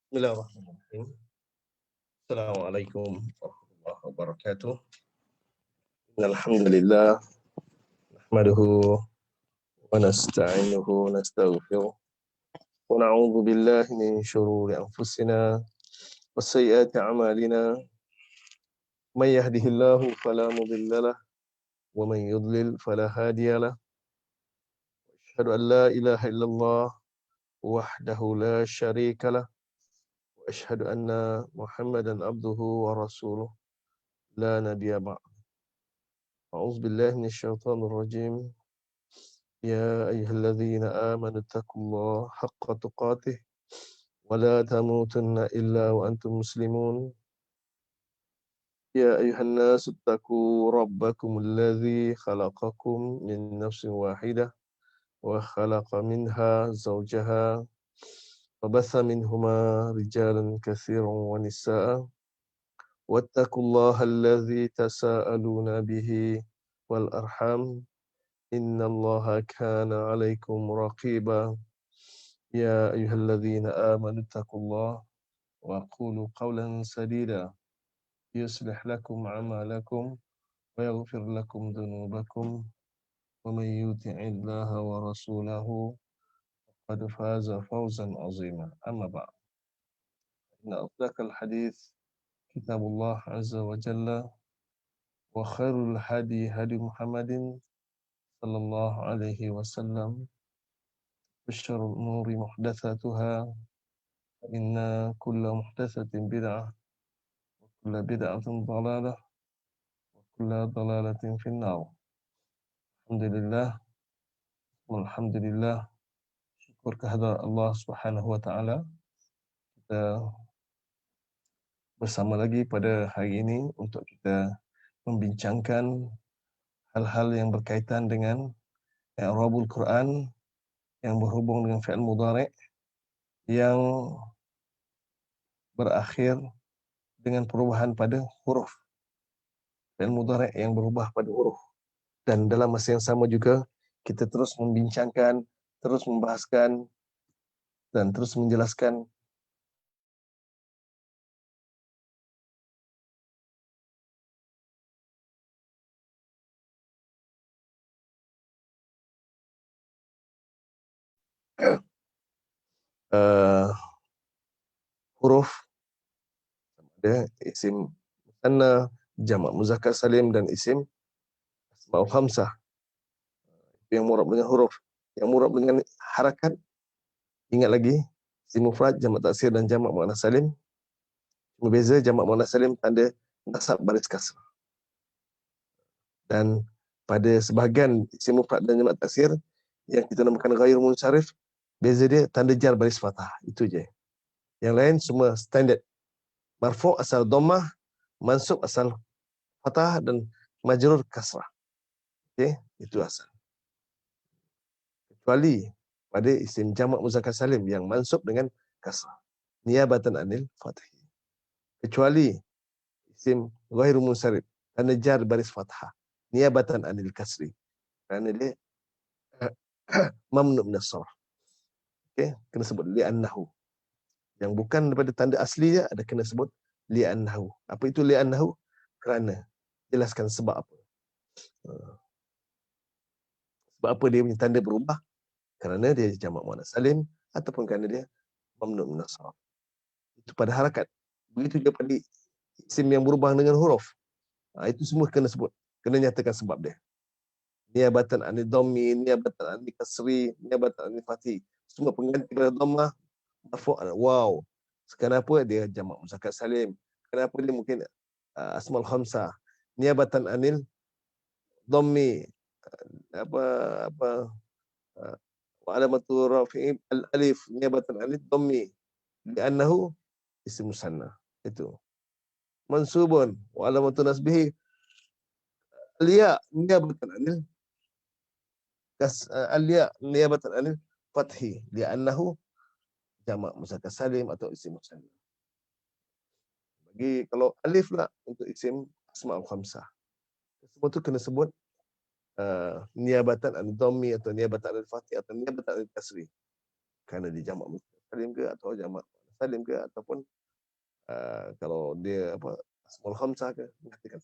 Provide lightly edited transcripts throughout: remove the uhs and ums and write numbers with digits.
Bismillahirrahmanirrahim. Assalamualaikum warahmatullahi wabarakatuh. Alhamdulillah, nahmaduhu wa nasta'inuhu wa nastaghfiruh. Wa na'udzu billahi min shururi anfusina wa sayyiati a'malina. May yahdihillahu fala mudilla lahu wa man yudlil fala hadiya lahu. Asyhadu an la ilaha illallah wahdahu la syarika lahu wa asyhadu anna Muhammadan abduhu wa rasuluh la nabiyya ba'd. A'udzu billahi minasyaitonir rajim. يا أيها الذين آمنوا اتقوا الله حق تقاته ولا تموتن إلا وأنتم مسلمون. يا أيها الناس اتقوا ربكم الذي خلقكم من نفس واحدة وخلق منها زوجها وبث منهما رجالا كثيرا ونساء واتقوا الله الذي تساءلون به والأرحام إن الله كان عليكم رقيبا. يا أيها الذين آمنوا اتقوا الله وقولوا قولا سديدا يصلح لكم أعمالكم ويغفر لكم ذنوبكم ومن يطع الله ورسوله فقد فاز فوزا عظيما. أما بعد، إن أصدق الحديث كتاب الله عز وجل وخير الهدي هدي محمد صلى الله عليه وسلم وشر الأمور محدثاتها فإن كل محدثة بدعة وكل بدعة ضلالة وكل ضلالة في النار. Alhamdulillah, walhamdulillah, syukur kehadirat Allah Subhanahu wa taala. Kita bersama lagi pada hari ini untuk kita membincangkan hal-hal yang berkaitan dengan i'rabul Quran yang berhubung dengan fi'il mudhari' yang berakhir dengan perubahan pada huruf. Fi'il mudhari' yang berubah pada huruf. Dan dalam masa yang sama juga kita terus membincangkan, terus membahaskan dan terus menjelaskan huruf, ada isim musanna, jamak muzakkar salim dan isim asmaul khamsah. Yang murab dengan huruf, yang murab dengan harakat. Ingat lagi, isim mufrad, jamak taksir dan jamak muannas salim. Berbeza, jamak muannas salim tanda nasab baris kasrah. Dan pada sebahagian isim mufrad dan jamak taksir yang kita namakan ghair munsharif, beza dia tanda jar baris fathah. Itu je. Yang lain semua standard. Marfu' asal dhammah, mansub asal fathah dan majrur kasrah. Okey, itu asal. Kecuali pada isim jamak muzakkar salim yang mansub dengan kasrah, niyabatan anil fathah. Kecuali isim ghairu munsharif, tanda jar baris fathah, niyabatan anil kasri. Kerana dia mamnu' min as-sarf. Okey, kena sebut li'annahu. Yang bukan daripada tanda asli dia ada kena sebut li'annahu. Apa itu li'annahu? Kerana. Jelaskan sebab apa. Sebab apa dia punya tanda berubah? Kerana dia jamak muannas salim ataupun kerana dia mamnu' min as-sarf. Itu pada harakat. Begitu juga pada isim yang berubah dengan huruf. Itu semua kena sebut. Kena nyatakan sebab dia. Niyabatan anil dhammi, niyabatan anil kasri, niyabatan anil fathi. Semua pengganti pada dhammah, marfu', wow. Kenapa dia jamak muzakkar salim? Kenapa dia mungkin asmaul khamsah? Niyabatan anil dhammi, apa wa alamatu rafi'i al-alif, niyabatan anil dhammi li'annahu isim musanna. Itu. Mansubun wa alamatu nasbihi al-ya niyabatan anil al-ya niyabatan anil fathi li'annahu jamak muzakkar salim atau isim musanna. Bagi kalau alif lah untuk isim asmaul khamsah. Semua tu kena sebut niyabatan anil dhammi atau niyabatan anil fathi atau niyabatan anil kasri. Kerana dia jamak muzakkar salim ke atau jamak salim ke, ataupun kalau dia asmaul khamsah ke, mengatakan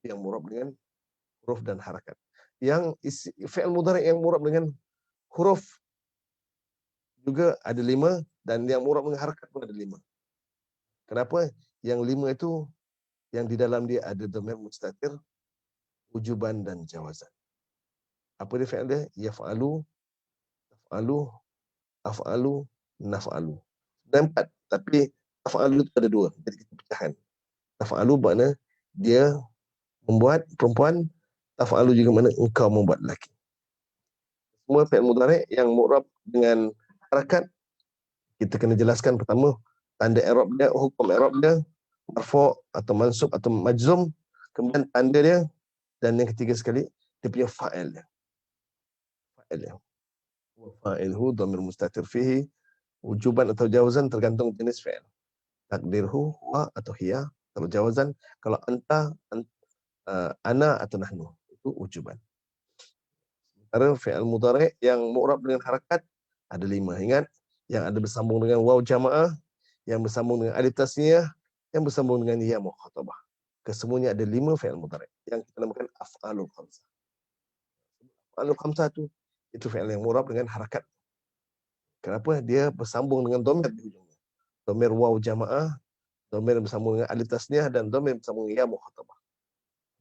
yang mu'rab dengan huruf dan harakat. Yang fi'il mudhari' yang mu'rab dengan huruf juga ada 5, dan yang mu'rab dengan harakat pun ada 5. Kenapa? Yang 5 itu yang di dalam dia ada dhamir mustatir, wujuban dan jawazan. Apa dia fi'il dia? Yaf'alu, taf'alu, af'alu, naf'alu. Dan 4, tapi taf'alu itu ada 2. Jadi kita pecahkan. Taf'alu makna dia membuat perempuan, taf'alu juga makna engkau membuat lelaki. Semua fi'il mudhari' yang mu'rab dengan harakat, kita kena jelaskan pertama tanda i'rab dia, hukum i'rab dia, marfu' atau mansub atau majzum, kemudian tanda dia, dan yang ketiga sekali dia punya fa'il dia. Fa'il dia. Fa'ilhu dhamir mustatir fihi wujuban atau jawazan tergantung jenis fi'il. Takdirhu huwa atau hiya, kalau jawazan, kalau anta, ana atau nahnu, itu wujuban. Sementara fi'il mudhari' yang mu'rab dengan harakat ada 5. Ingat, yang ada bersambung dengan waw jamaah, yang bersambung dengan alif tasniyah, yang bersambung dengan ya mukhatabah. Kesemuanya ada 5 fi'il mudhari' yang kita namakan af'alul khamsah. Af'alul khamsah itu fi'il yang mu'rab dengan harakat. Kenapa? Dia bersambung dengan dhamir di ujungnya. Dhamir waw jamaah, dhamir bersambung dengan alif tasniyah, dan dhamir bersambung dengan ya mukhatabah.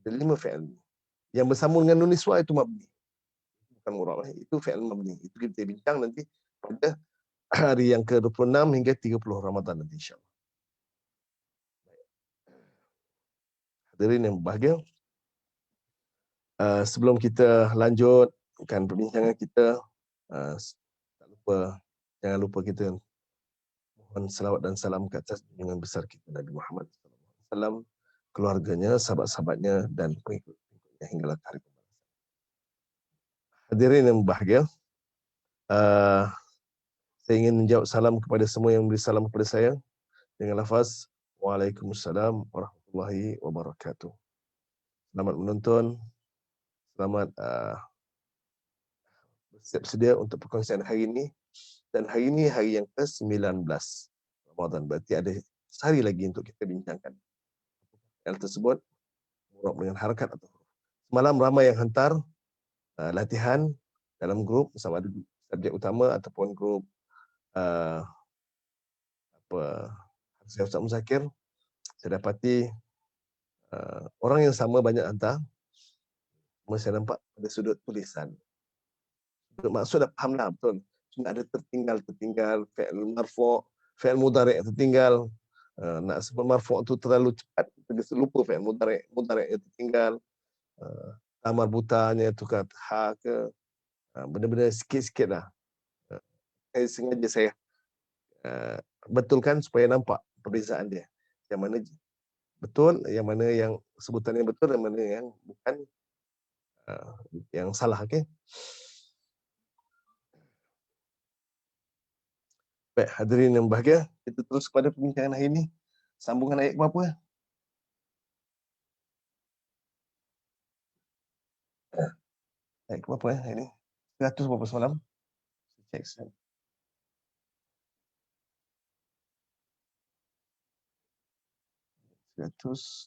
Ada 5 fi'il. Yang bersambung dengan nun niswah itu mabni. Bukan mu'rab, itu fi'il mabni. Itu kita bincang nanti pada hari yang ke-26 hingga 30 Ramadan nanti, insyaAllah. Hadirin yang berbahagia, sebelum kita lanjutkan perbincangan kita, jangan lupa kita mohon salawat dan salam ke atas junjungan besar kita Nabi Muhammad SAW, keluarganya, sahabat-sahabatnya, dan pengikut-pengikutnya hingga hari pembalasan. Hadirin yang berbahagia, saya ingin menjawab salam kepada semua yang memberi salam kepada saya dengan lafaz Waalaikumsalam warahmatullahi wabarakatuh. Selamat menonton, selamat bersiap sedia untuk perkongsian hari ini. Dan hari ini hari yang ke-19 Ramadan. Berarti ada sehari lagi untuk kita bincangkan. Hal tersebut mu'rab dengan harakat atau huruf. Semalam ramai yang hantar latihan dalam grup, sama ada subjek utama ataupun grup Ustaz Muzakir. Saya dapati orang yang sama banyak hantar. Saya nampak pada sudut tulisan. Maksud dah faham lah, betul. Cuma ada tertinggal, fi'il marfu', fi'il mudhari' tertinggal. Nak sebut marfu' tu terlalu cepat, kita lupa fi'il mudhari' tertinggal. Tamar butanya tu kat ha ke, benda-benda sikit-sikit lah. Sengaja saya betulkan supaya nampak perbezaan dia. Yang mana betul, yang mana yang sebutannya betul, yang mana yang bukan, yang salah. Okay? Baik, hadirin yang berbahagia, kita terus kepada perbincangan hari ini. Sambungan ayat berapa? Ayat berapa hari ini? 100 berapa semalam? Cek sekali. 100.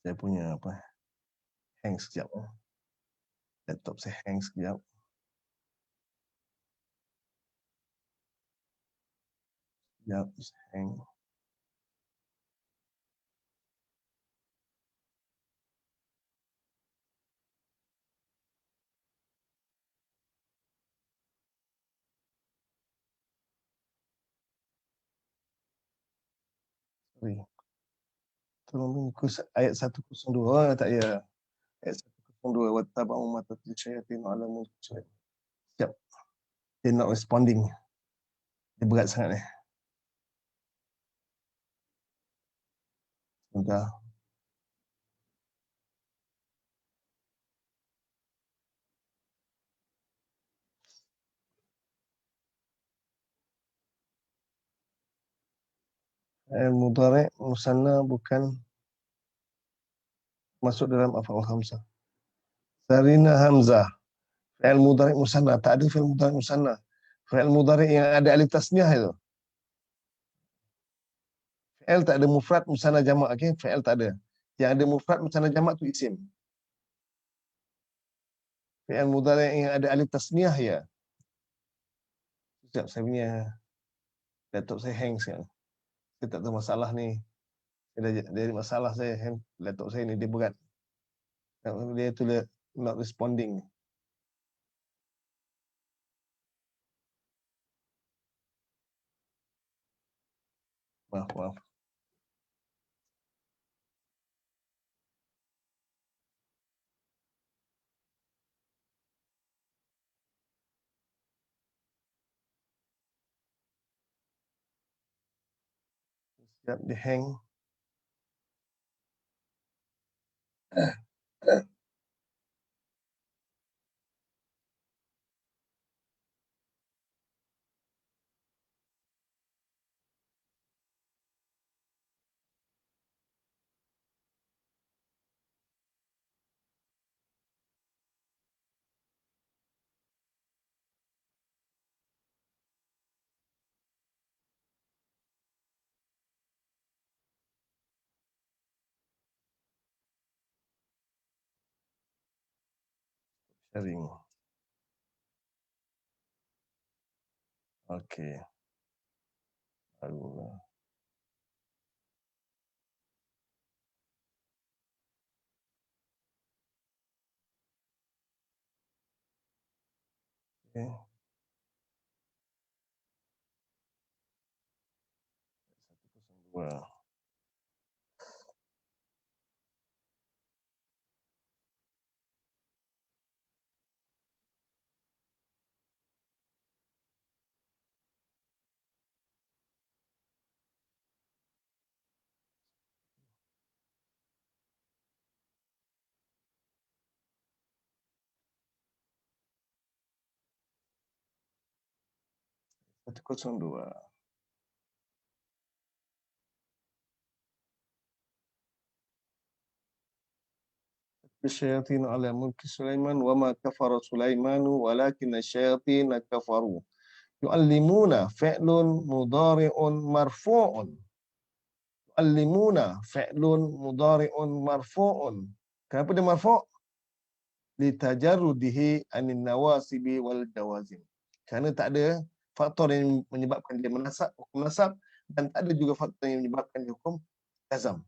Saya punya hang sekejap. Laptop saya hang sekejap. Sekejap, hang. Sorry. Tolong buku ayat 102. Tak ya. Ayat 102. Wattaba'u ma tatlu syayatin ala mulki. Siap. Dia not responding. Dia berat sangat ni. Sebentar. Mudhari' musanna bukan masuk dalam af'al khamsah. Sarina Hamzah. Fi'il mudhari' musanna. Tak ada fi'il mudhari' musanna. Fi'il mudhari' yang ada alif tasniah itu. Fi'il tak ada mufrad musanna jamak. Okay? Fi'il tak ada. Yang ada mufrad musanna jamak tu isim. Fi'il mudhari' yang ada alif tasniah ya. Sekejap, saya punya laptop saya hang sekarang. Saya tak tahu masalah ni. Dari masalah saya, laptop saya ni dia berat. Dia tu not responding. Maaf. Sekejap dia hang. Sharing. Okey. Barulah. Okay. 102. Satu kosong dua. الشياطين على ملك سليمان وما كفر سليمان ولكن الشياطين كفروا يعلمون فعل مضارع مرفوع يعلمون فعل مضارع مرفوع. Kenapa dia marfu'? Litajarrudihi anin nawasibi wal jawazim. Kerana tak ada faktor yang menyebabkan dia menasab, hukum nasab, dan tak ada juga faktor yang menyebabkan dia hukum jazam.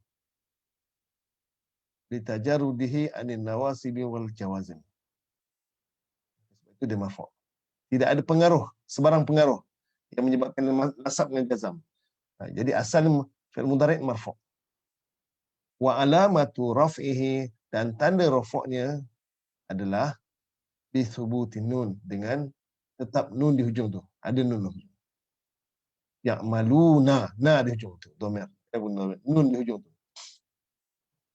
Litajarrudihi anin nawasibi wal jawazim. Itu dia marfu'. Tidak ada pengaruh, sebarang pengaruh yang menyebabkan nasab dengan jazam. Jadi asal fi'il mudhari' marfu'. Wa alamatu raf'ihi, dan tanda rafa'nya adalah bi thubutin nun, dengan tetap nun di hujung tu. Ada nun di hujung. Ya'maluna, na di hujung tu. Dhamir. Nun di hujung tu.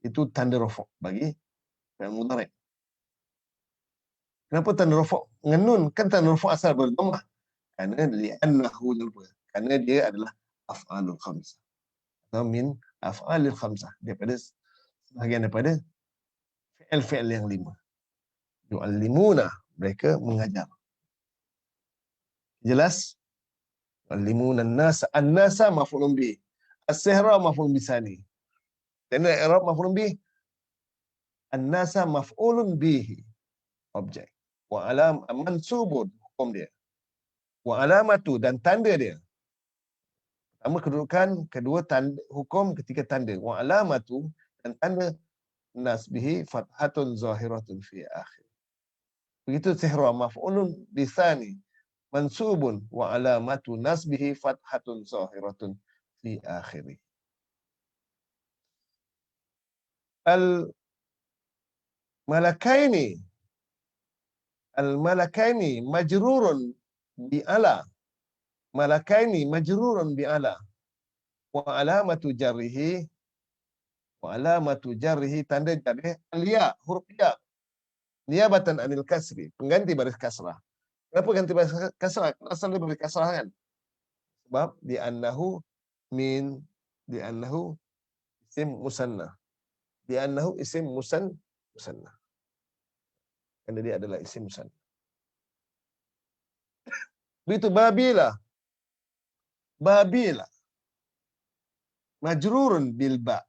Itu tanda rafa' bagi fi'il mudhari'. Kenapa tanda rafa' dengan nun? Kan tanda rafa' asal berdhammah. Kerana li'annahu lupa. Kerana dia adalah af'alul khamsah. Atau min af'alil khamsah. Daripada sebahagian daripada fi'il-fi'il yang 5. Yu'allimuna, mereka mengajar. Jelas? Yu'allimuna an-nasa. An-nasa maf'ulun bih. As-sihra maf'ulun bisani. Dan i'rab maf'ulun bih. An-nasa maf'ulun bihi. Objek. Wa alam mansubun, hukum dia. Wa alamatu, dan tanda dia. Pertama kedudukan, kedua tanda, hukum, ketiga tanda. Wa alamatu, dan tanda nasbihi fathatun zahiratun fi akhir. Begitu sihra maf'ulun bisani mansubun wa alamatu nasbihi fathatun zahiratun fi akhirih. Al-malakaini majrurun bi'ala. Malakaini majrurun bi'ala. Wa alamatu jarrihi tanda jarih al-ya, huruf ya. Niabatan anil kasri, pengganti baris kasrah. Kenapa ganti baris kasrah? Asal dia baris kasrah kan? Sebab min di'annahu isim musanna. Di'annahu isim musanna. Karena dia adalah isim musanna. Begitu Babila. Babila. Majrurun bil ba.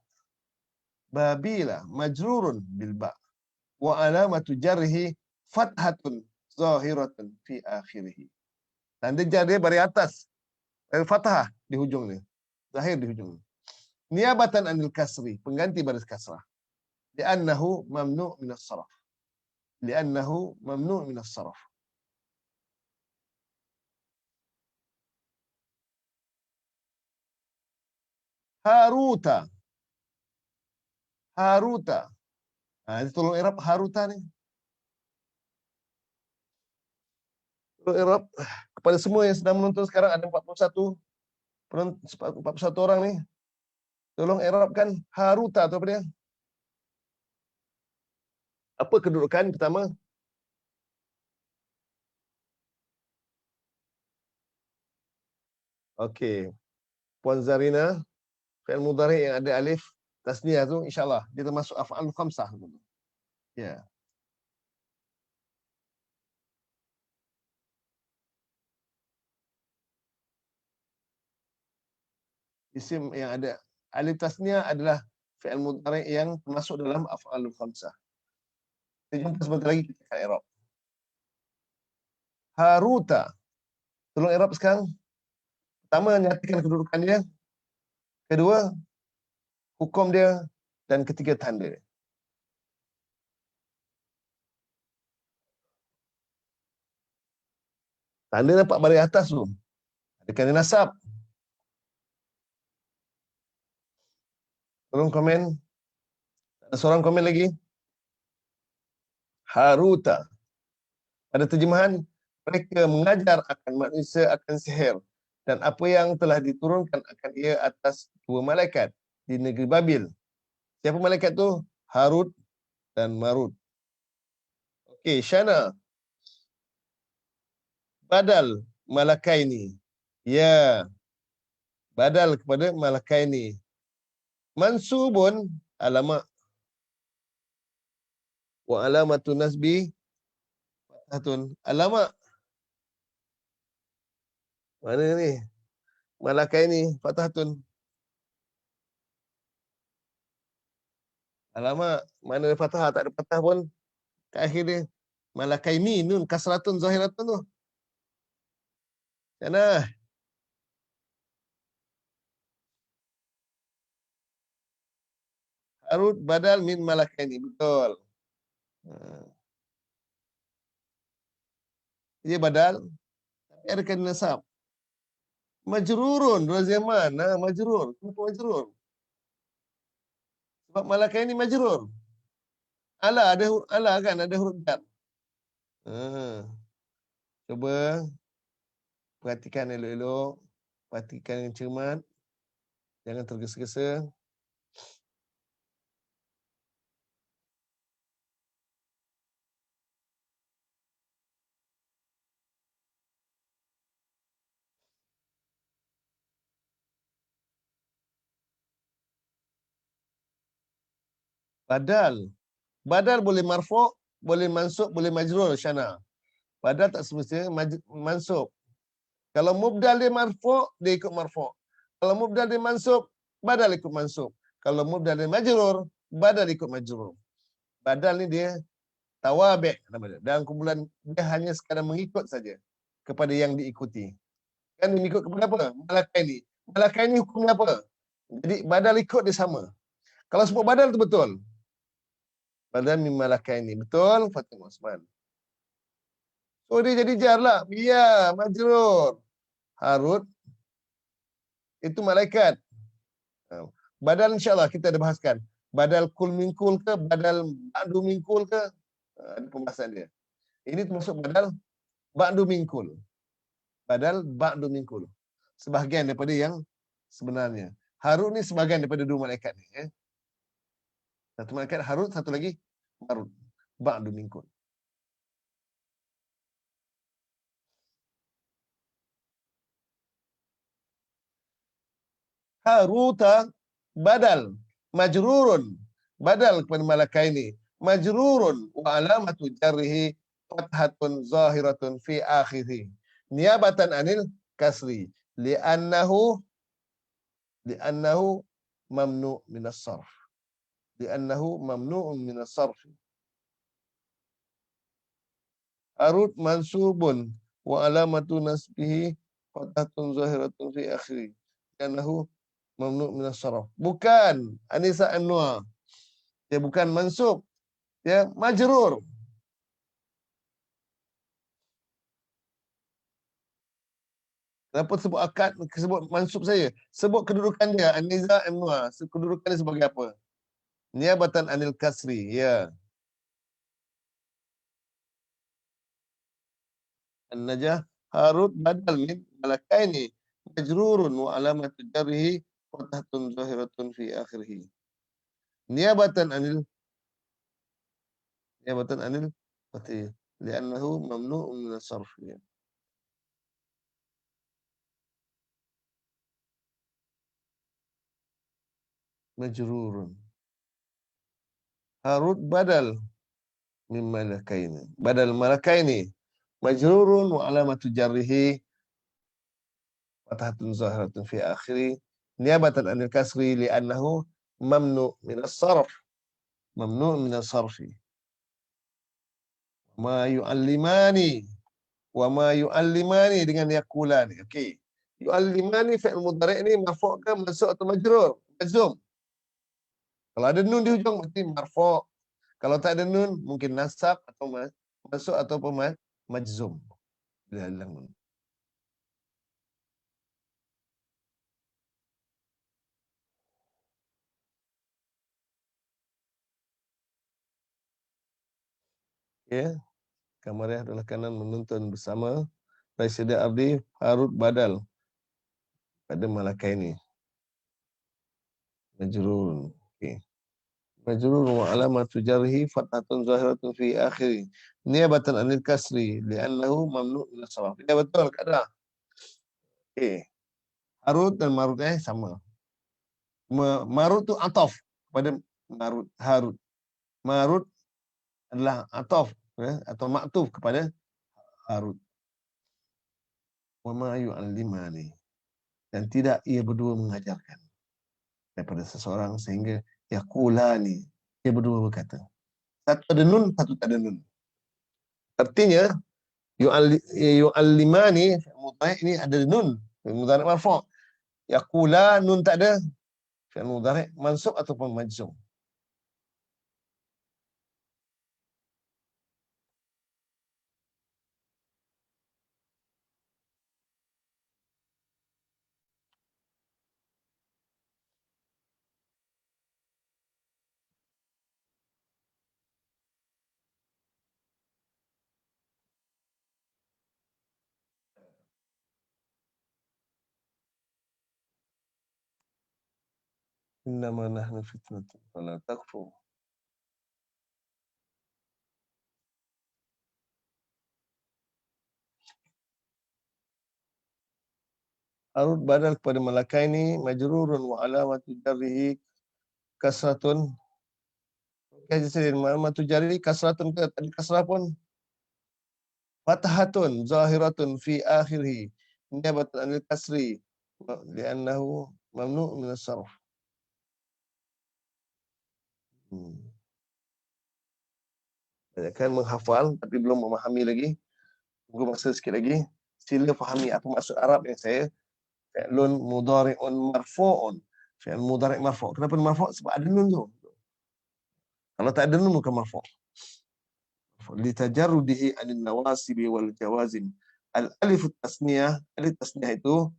Babila majrurun bil ba. Wa alamatu jarhi fathatun zahiratun fi akhirih. Tanda jar dia baris atas. Fathah di hujung ni. Zahir di hujung ni. Niabatan anil kasri, pengganti baris kasrah. Li'annahu mamnu' min as-sarf. Li'annahu mamnu' min as-sarf. Haruta. Haruta. Ini tolong i'rab Haruta ni. Tolong i'rab kepada semua yang sedang menonton sekarang, ada 41 orang ni. Tolong i'rabkan Haruta tu apa dia? Apa kedudukan pertama? Okey. Puan Zarina, fi'il mudhari' yang ada alif tasniyah tu insya-Allah dia termasuk af'al khamsah. Ya. Isim yang ada alif tasniyah adalah fi'il mudhari' yang termasuk dalam af'al khamsah. Kita jumpa sebentar lagi kita akan i'rab. Haruta. Tolong i'rab sekarang. Pertama, nyatakan kedudukan dia. Kedua, hukum dia. Dan ketiga, tanda dia. Tanda nampak baris atas tu. Adakah dia nasab? Tolong komen. Ada seorang komen lagi. Haruta. Pada terjemahan, mereka mengajar akan manusia akan sihir. Dan apa yang telah diturunkan akan ia atas dua malaikat di negeri Babil. Siapa malaikat tu? Harut dan Marut. Okey, Shana. Badal malakaini. Ya. Badal kepada malakaini. Mansubun alamat. Wa alamatun nasbi fathatun. Alamat. Mana ni? Malakaini fathatun. Alamak, mana ada fathah, tak ada fathah pun. Kat akhir dia. Malakaini, nun, kasratun, zahiratun tu. Sana. Harut badal min malakaini. Betul. Dia badal. Tapi ada kena nasab. Majrurun. Razia mana? Majrur. Kenapa majrur? Sebab malakaini majrur. Ala, ada ala kan? Ada huruf jar. Cuba perhatikan elok-elok. Perhatikan dengan cermat. Jangan tergesa-gesa. Badal. Badal boleh marfu', boleh mansub, boleh majrur, Syana. Badal tak semestinya mansub. Kalau mubdal dia marfu', dia ikut marfu'. Kalau mubdal dia mansub, badal ikut mansub. Kalau mubdal dia majrur, badal ikut majrur. Badal ni dia tawabi' namanya. Dan kumpulan dia hanya sekadar mengikut saja kepada yang diikuti. Kan dia mengikut kepada apa? Malakaini. Malakaini hukumnya apa? Jadi badal ikut dia sama. Kalau sebut badal tu betul. Badal min malakaini. Betul, Fatimah Osman. So dia jadi jar lah. Ya, majrur. Harut itu malaikat. Badal insyaAllah kita ada bahaskan. Badal kul minkul ke, badal ba'du minkul ke. Ada pembahasan dia. Ini termasuk badal ba'du minkul. badal ba'du min kullu. Sebahagian daripada yang sebenarnya. Harut ni sebahagian daripada dua malaikat ni. Satu malaikat Harut, satu lagi Marut. Ba'du min kullu. Haruta badal majrurun, badal kepada malaikat ini majrurun wa alamatu jarrihi fathatun zahiratun fi akhirih niabatan anil kasri li'annahu mamnu' min as-sarf, li'annahu mamnu'un min as-sarf. Harut mansubun wa alamatu nasbihi fathatun zahiratun fi akhirih li'annahu mamnu' min as-sarf. Bukan Anisa Anwar. Dia bukan mansub, dia majrur. Kenapa sebut akad, sebut mansub saya? Sebut kedudukan dia, An-Niza' Anwar. Kedudukan dia sebagai apa? Niabatan anil kasri, ya. An-Najah Harut badal min malakaini majrurun wa alamatu jarrihi fathatun zahiratun fi akhirih. Niabatan anil fatih li'annahu mamnu'un min as-sarf. Majrurun. Harut badal min malakaini. Badal malakaini majrurun wa alamatu jarrihi fathatun zahiratun fi akhiri niabatan anil kasri li'annahu mamnu' min as-sarf. Mamnu' min as-sarfi. Ma yu'allimani wa ma yu'allimani dengan yaqulani. Okey. Yu'allimani fi'il mudhari' ni marfu' ke mansub atau majrur? Majzum. Kalau ada nun di hujung mesti marfu'. Kalau tak ada nun mungkin nasab atau mansub atau majzum. Dia hilang nun. Ya. Kamariah adalah kanan menuntun bersama. Rasyida Abdi Harut badal pada malaikat ini. Majrurun. Okey. Majrurun wa alamatu jarhi fathatun zahiratun fi akhiri niabatan anil kasri li'annahu mamnu' min as-sarf. Ya betul kada. Okey. Harut dan Marut sama. Marut tu ataf pada Marut Harut. Marut adalah ataf atau maktuf kepada Harut. Wa ma yu'allimani, dan tidak ia berdua mengajarkan daripada seseorang sehingga yaqulani, ia berdua berkata. Satu ada nun, satu tak ada nun. Artinya yu'allimani mudhari' ini ada nun, mudhari' marfu'. Yaqula nun tak ada, fi'il mudhari' mansub ataupun majzum. Innama nahnu fitnatun fala takfur. Harut badal kepada malaikat ini majrurun wa alamatu jarrihi kasratun. Kaji sendiri alamatu jarrihi kasratun ke tadi kasrah pun fathatun zahiratun fi akhirih niabatan anil kasri li'annahu mamnu' min as-sarf. Kan menghafal tapi belum memahami lagi. Tunggu masa sikit lagi. Sila fahami apa maksud Arab yang saya fi'lun mudhari'un marfu'un. Fi'l mudhari' marfu'. Kenapa marfu'? Sebab ada nun tu. Kalau tak ada nun bukan marfu'. Litajarrudihi anil nawasibi wal jawazim. Al-alif tasniyah, alif tasniyah itu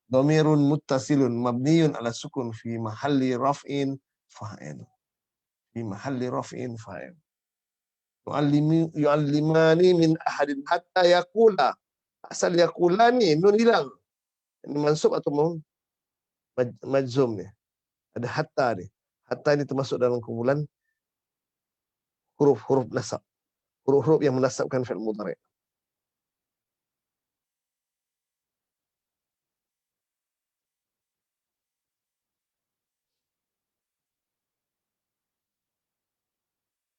dhamirun muttasilun mabniyun ala sukun fi mahalli raf'in fa'il. Fi mahalli raf'in fa'il. Yu'allimani min ahadin hatta yaqula. Asal yaqulani, nun hilang. Ini mansub atau majzum ni. Ada hatta ni. Hatta ni termasuk dalam kumpulan huruf-huruf nasab. Huruf-huruf yang menasabkan fi'il mudhari'.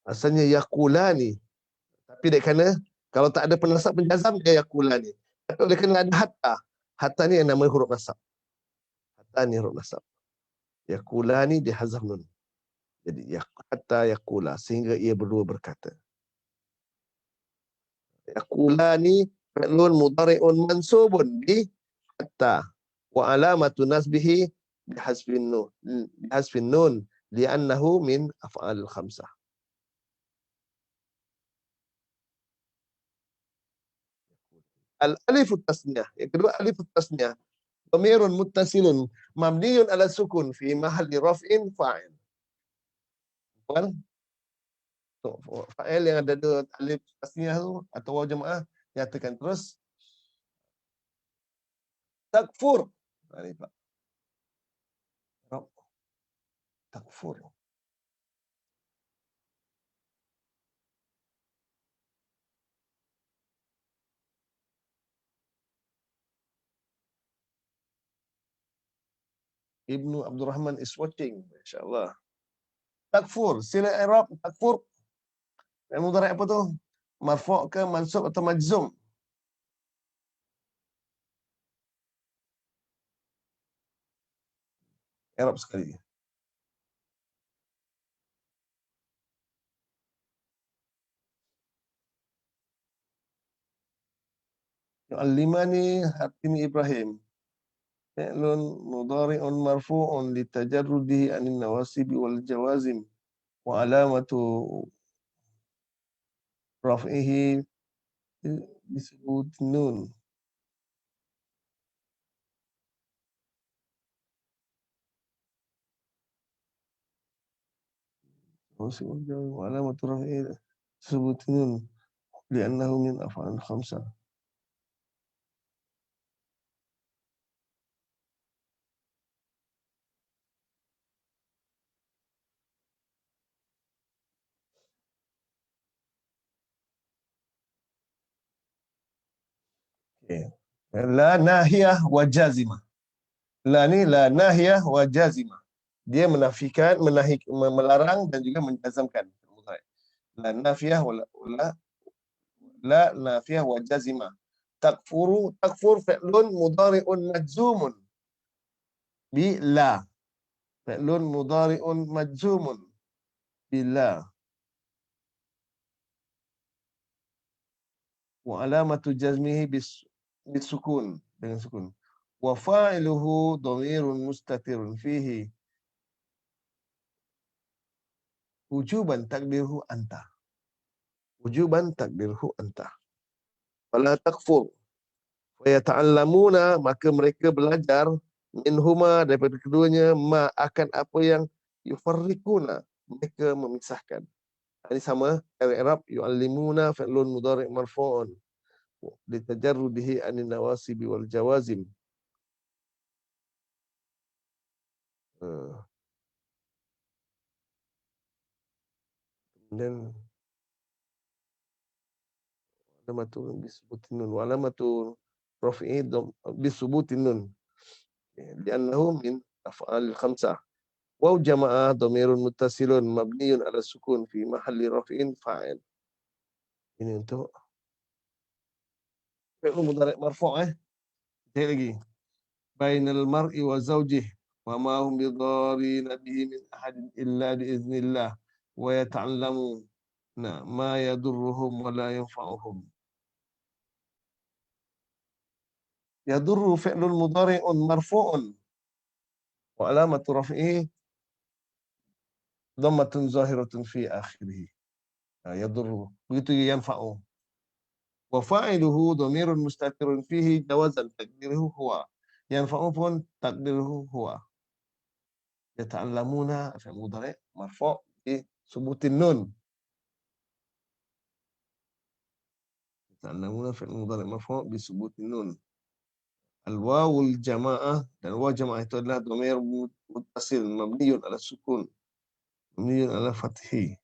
Asalnya yaqulani. Tapi dia kena, kalau tak ada penasab penjazam, dia yaqulani. Tapi oleh kerana ada hatta. Hatta ni yang nama huruf nasab. Hatta ni huruf nasab. Yaqulani dia hazaf nun. Jadi hatta yaqula, sehingga ia berdua berkata. Yaqulani fi'lun mudhari'un mansubun bi hatta wa alamatu nasbihi bihasfin nun li'annahu min af'alil khamsah. Al-alif tasniyah. Yang kedua alif tasniyah. Dhamirun muttasilun mabniyun ala sukun fi mahalli raf'in fa'il. Fa'il fa'il yang ada alif tasniyah tu atau waw jamaah nyatakan terus takfur. Ini Pak. Takfur. Ibnu Abdurrahman is watching. Masya-Allah. Takfur. Sila i'rab takfur. Yang mudhari' apa tu? Marfu' ke mansub atau majzum? I'rab sekali. Yu'allimani Hatimi Ibrahim. Fi'lun mudhari'un marfu'un litajarrudihi anin nawasibi wal jawazim wa alamatu raf'ihi disebut nun. Wa alamatu raf'ihi disebut nun li'annahu min af'al khamsah. Okay. La nahiyah wa jazimah. La ni la nahiyah wa jazimah. Dia menafikan, melarang dan juga menjazamkan. La nafiyah wala la nafiyah wa jazimah. Takfur fi'lun mudhari'un majzumun bi la. Fi'lun mudhari'un majzumun bi la. Wa alamatu jazmihi bisukun, dengan sukun. Wa fa'iluhu dhamirun mustatirun fihi wujuban takdiruhu anta. Wujuban takdiruhu anta. Fala takfur. Wa yata'allamuna, maka mereka belajar minhuma, daripada keduanya, ma akan apa yang yufarriquna, mereka memisahkan. Ini sama i'rab yu'allimuna fi'lun mudhari' marfu'un litajarrudihi anin nawasibi wal jawazim. Dan alamatu bisubutin nun wa alamatu raf'i bisubutin nun li'annahu min af'alil khamsah. Waw jama'ah dhamirun muttasilun mabniyun ala sukun fi mahalli raf'in fa'il. Ini untuk fi'il mudhari' marfu'. Sekali lagi. Bainal mar'i wa zawjihi wa ma hum bidarrina bihi min ahadin illa biiznillah wa yata'allamu ma yadurruhum wa la yanfa'uhum. Yadurru fi'lun mudhari'un marfu'un wa alamatu raf'ihi dhammatun zahiratun fi akhirih. Yadurru, begitu yanfa'u. Wa fa'iluhu dhamirun mustatirun fihi jawazan takdiruhu huwa. Yanfa'u pun takdiruhu huwa. Yata'allamuna fi'il mudhari' marfu' bi subutin nun. ta'lamuna fi'il mudhari' marfu' bi subutin nun. Al-wawul jamaah, dan waw jamaah itu adalah dhamir muttasil mabniyun ala sukun, mabniyun ala fathi.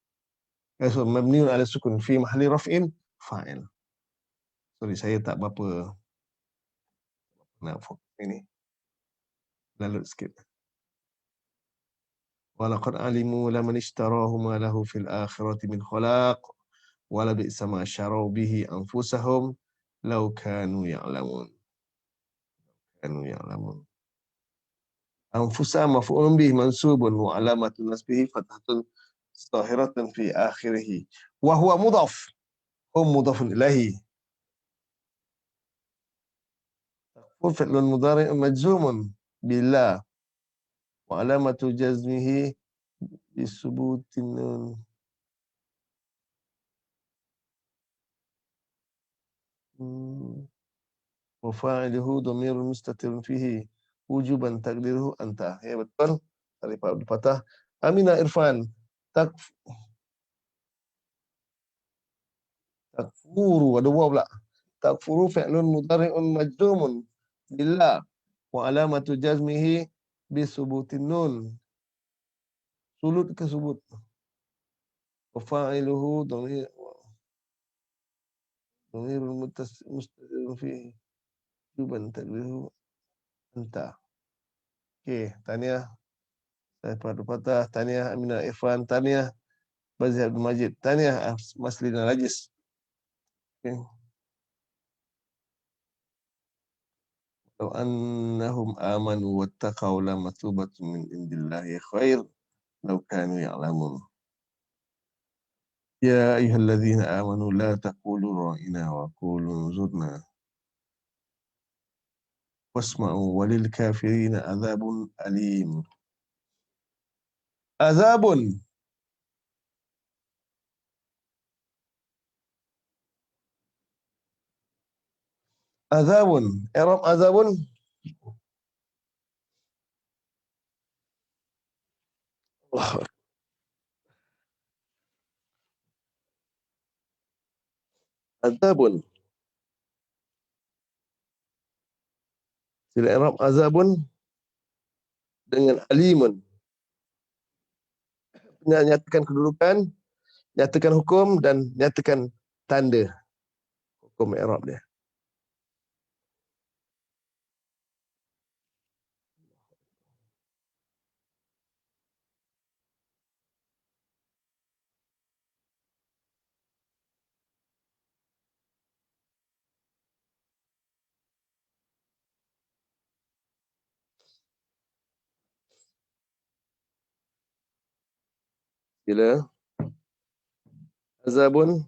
Mabniyun ala sukun fi mahalli raf'in fa'il. Sorry, saya tak berapa nak fokus ini. Lalut sikit. Walaqad alimu laman ishtarahu ma lahu fil akhirati min khalaq wa la bi'sa ma syaraw bihi anfusahum law kanu ya'lamun. Kanu ya'lamun. Anfusa maf'ulun bih mansubun wa alamatun nasbihi fathatun zahiratan fi akhirih. Wa huwa mudhaf. Hum mudhafun ilahi. Takfur fi'lun mudhari'un majzumun billah wa alamatu jazmihi bisubutin nun. وفاعله ضمير مستتر فيه وجوبا تقديره أنت. Ya betul. Tadi Pak Abdul Fattah. Amina Irfan. Takfuru. Ada waw pula. Takfuru fi'lun mudhari'un majzumun billah wa alamatu jazmihi bisubutin nun. Sulut ke subut? Wafa'iluhu dhamirun mustatirun fihi wujuban taqdiruhu anta. Okey, tahniah. Saya Pak Abdul Fattah, tahniah Amina Irfan, tahniah Bazzi Abdul Majid, tahniah Maslina Rajis. Okay. Law annahum amanu wattaqaw lamathubatun min indillahi khair law kanu ya'lamun. Ya ayyuhalladzina amanu la taqulu ra'ina wa qulu zurna wasma'u walil kafirina adzabun alim. Azabun. Azabun. I'rab azabun. Azabun. Sila i'rab azabun dengan alimun. Nyatakan kedudukan, nyatakan hukum dan nyatakan tanda hukum i'rab dia. Sila azabun.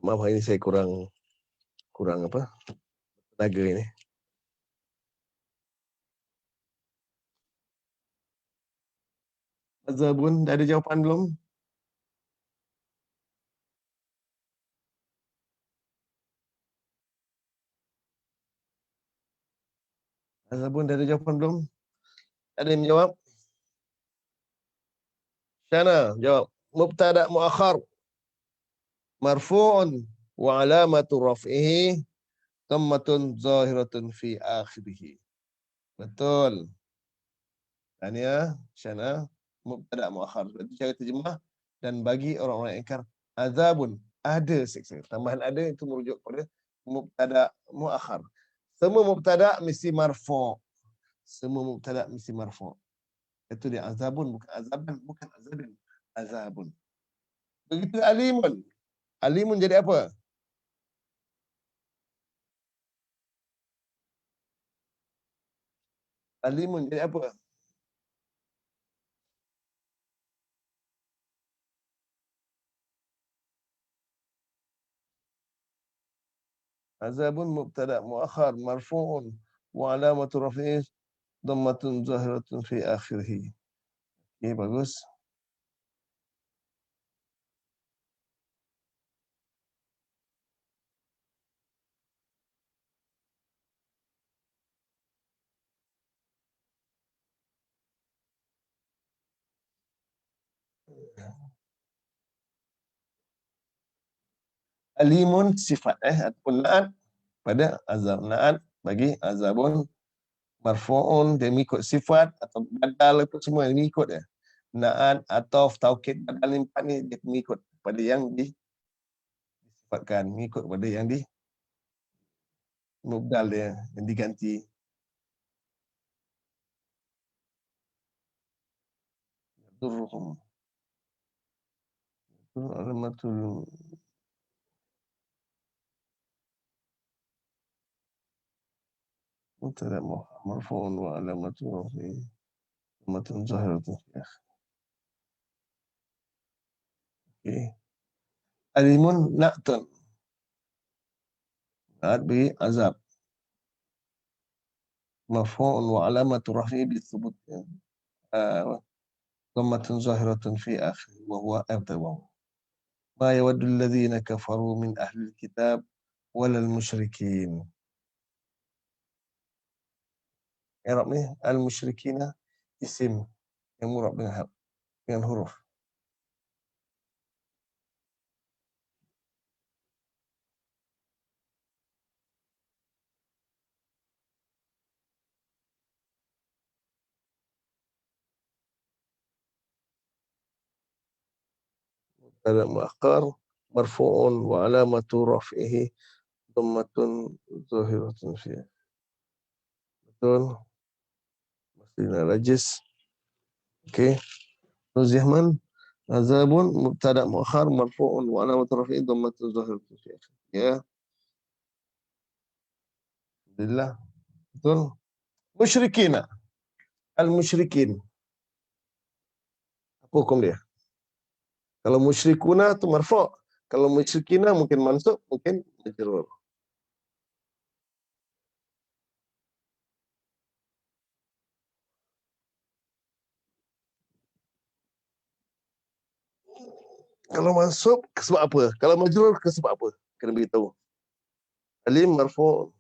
Maaf, hari ini saya kurang apa? Tenaga ini. Azabun, dah ada jawapan belum? Azabun, dah ada jawapan belum? Ada yang menjawab? Syana, jawab. Mubtada muakhar marfu'un wa alamatu raf'ihi dhammatun zahiratun fi akhirih. Betul. Tania, Syana, mubtada muakhar. Itu cara terjemah dan bagi orang-orang yang ingkar azabun, ada siksa. Tambahan ada itu merujuk kepada mubtada muakhar. Semua mubtada mesti marfu'. Semua mubtada mesti marfu'. Itu dia azabun, bukan azaban, bukan azabin. Azabun. Begitu alimun. Alimun jadi apa? Alimun jadi apa? Azabun mubtada muakhar marfu'un wa alamatu raf'ihi dhammatun zahiratun fi akhirih. Okey, bagus. alimun sifat ataupun naat pada azab. Naat bagi azabun marfu'un, dia mengikut sifat atau badal, itu semua dia mengikut dia. Naat atau taukid badal empat ni dia mengikut pada yang disifatkan, mengikut pada yang di mubdal dia yang diganti. Durhum alamatul mubtada marfu'un wa alamatu rafi'i dhammatan zahiratun fi akhir. Okay. Alimun na'tun, naat bagi azab, marfu'un wa alamatu rafi'i bithubut dhammatun zahiratun fi akhir wa huwa abtawahu. Ma yawaddu alladhina kafaru min ahli alkitab walal musyrikin. I'rab ni al-musyrikina isim yang murab dengan huruf. Mubtada muakhar marfu'un wa alamatu raf'ihi dhammatun zahiratun fi. Betul. Masih rajis. Okey. Nuzihman azabun mubtada muakhar marfu'un wa alamatu raf'ihi dhammatun zahiratun fi. Ya. Alhamdulillah. Betul. Musyrikina. Al-musyrikin. Apa hukum dia? Kalau musyrikuna tu marfu'. Kalau musyrikina mungkin mansub, mungkin majrur. Kalau mansub sebab apa? Kalau majrur sebab apa? Kena beritahu. Alim marfu'.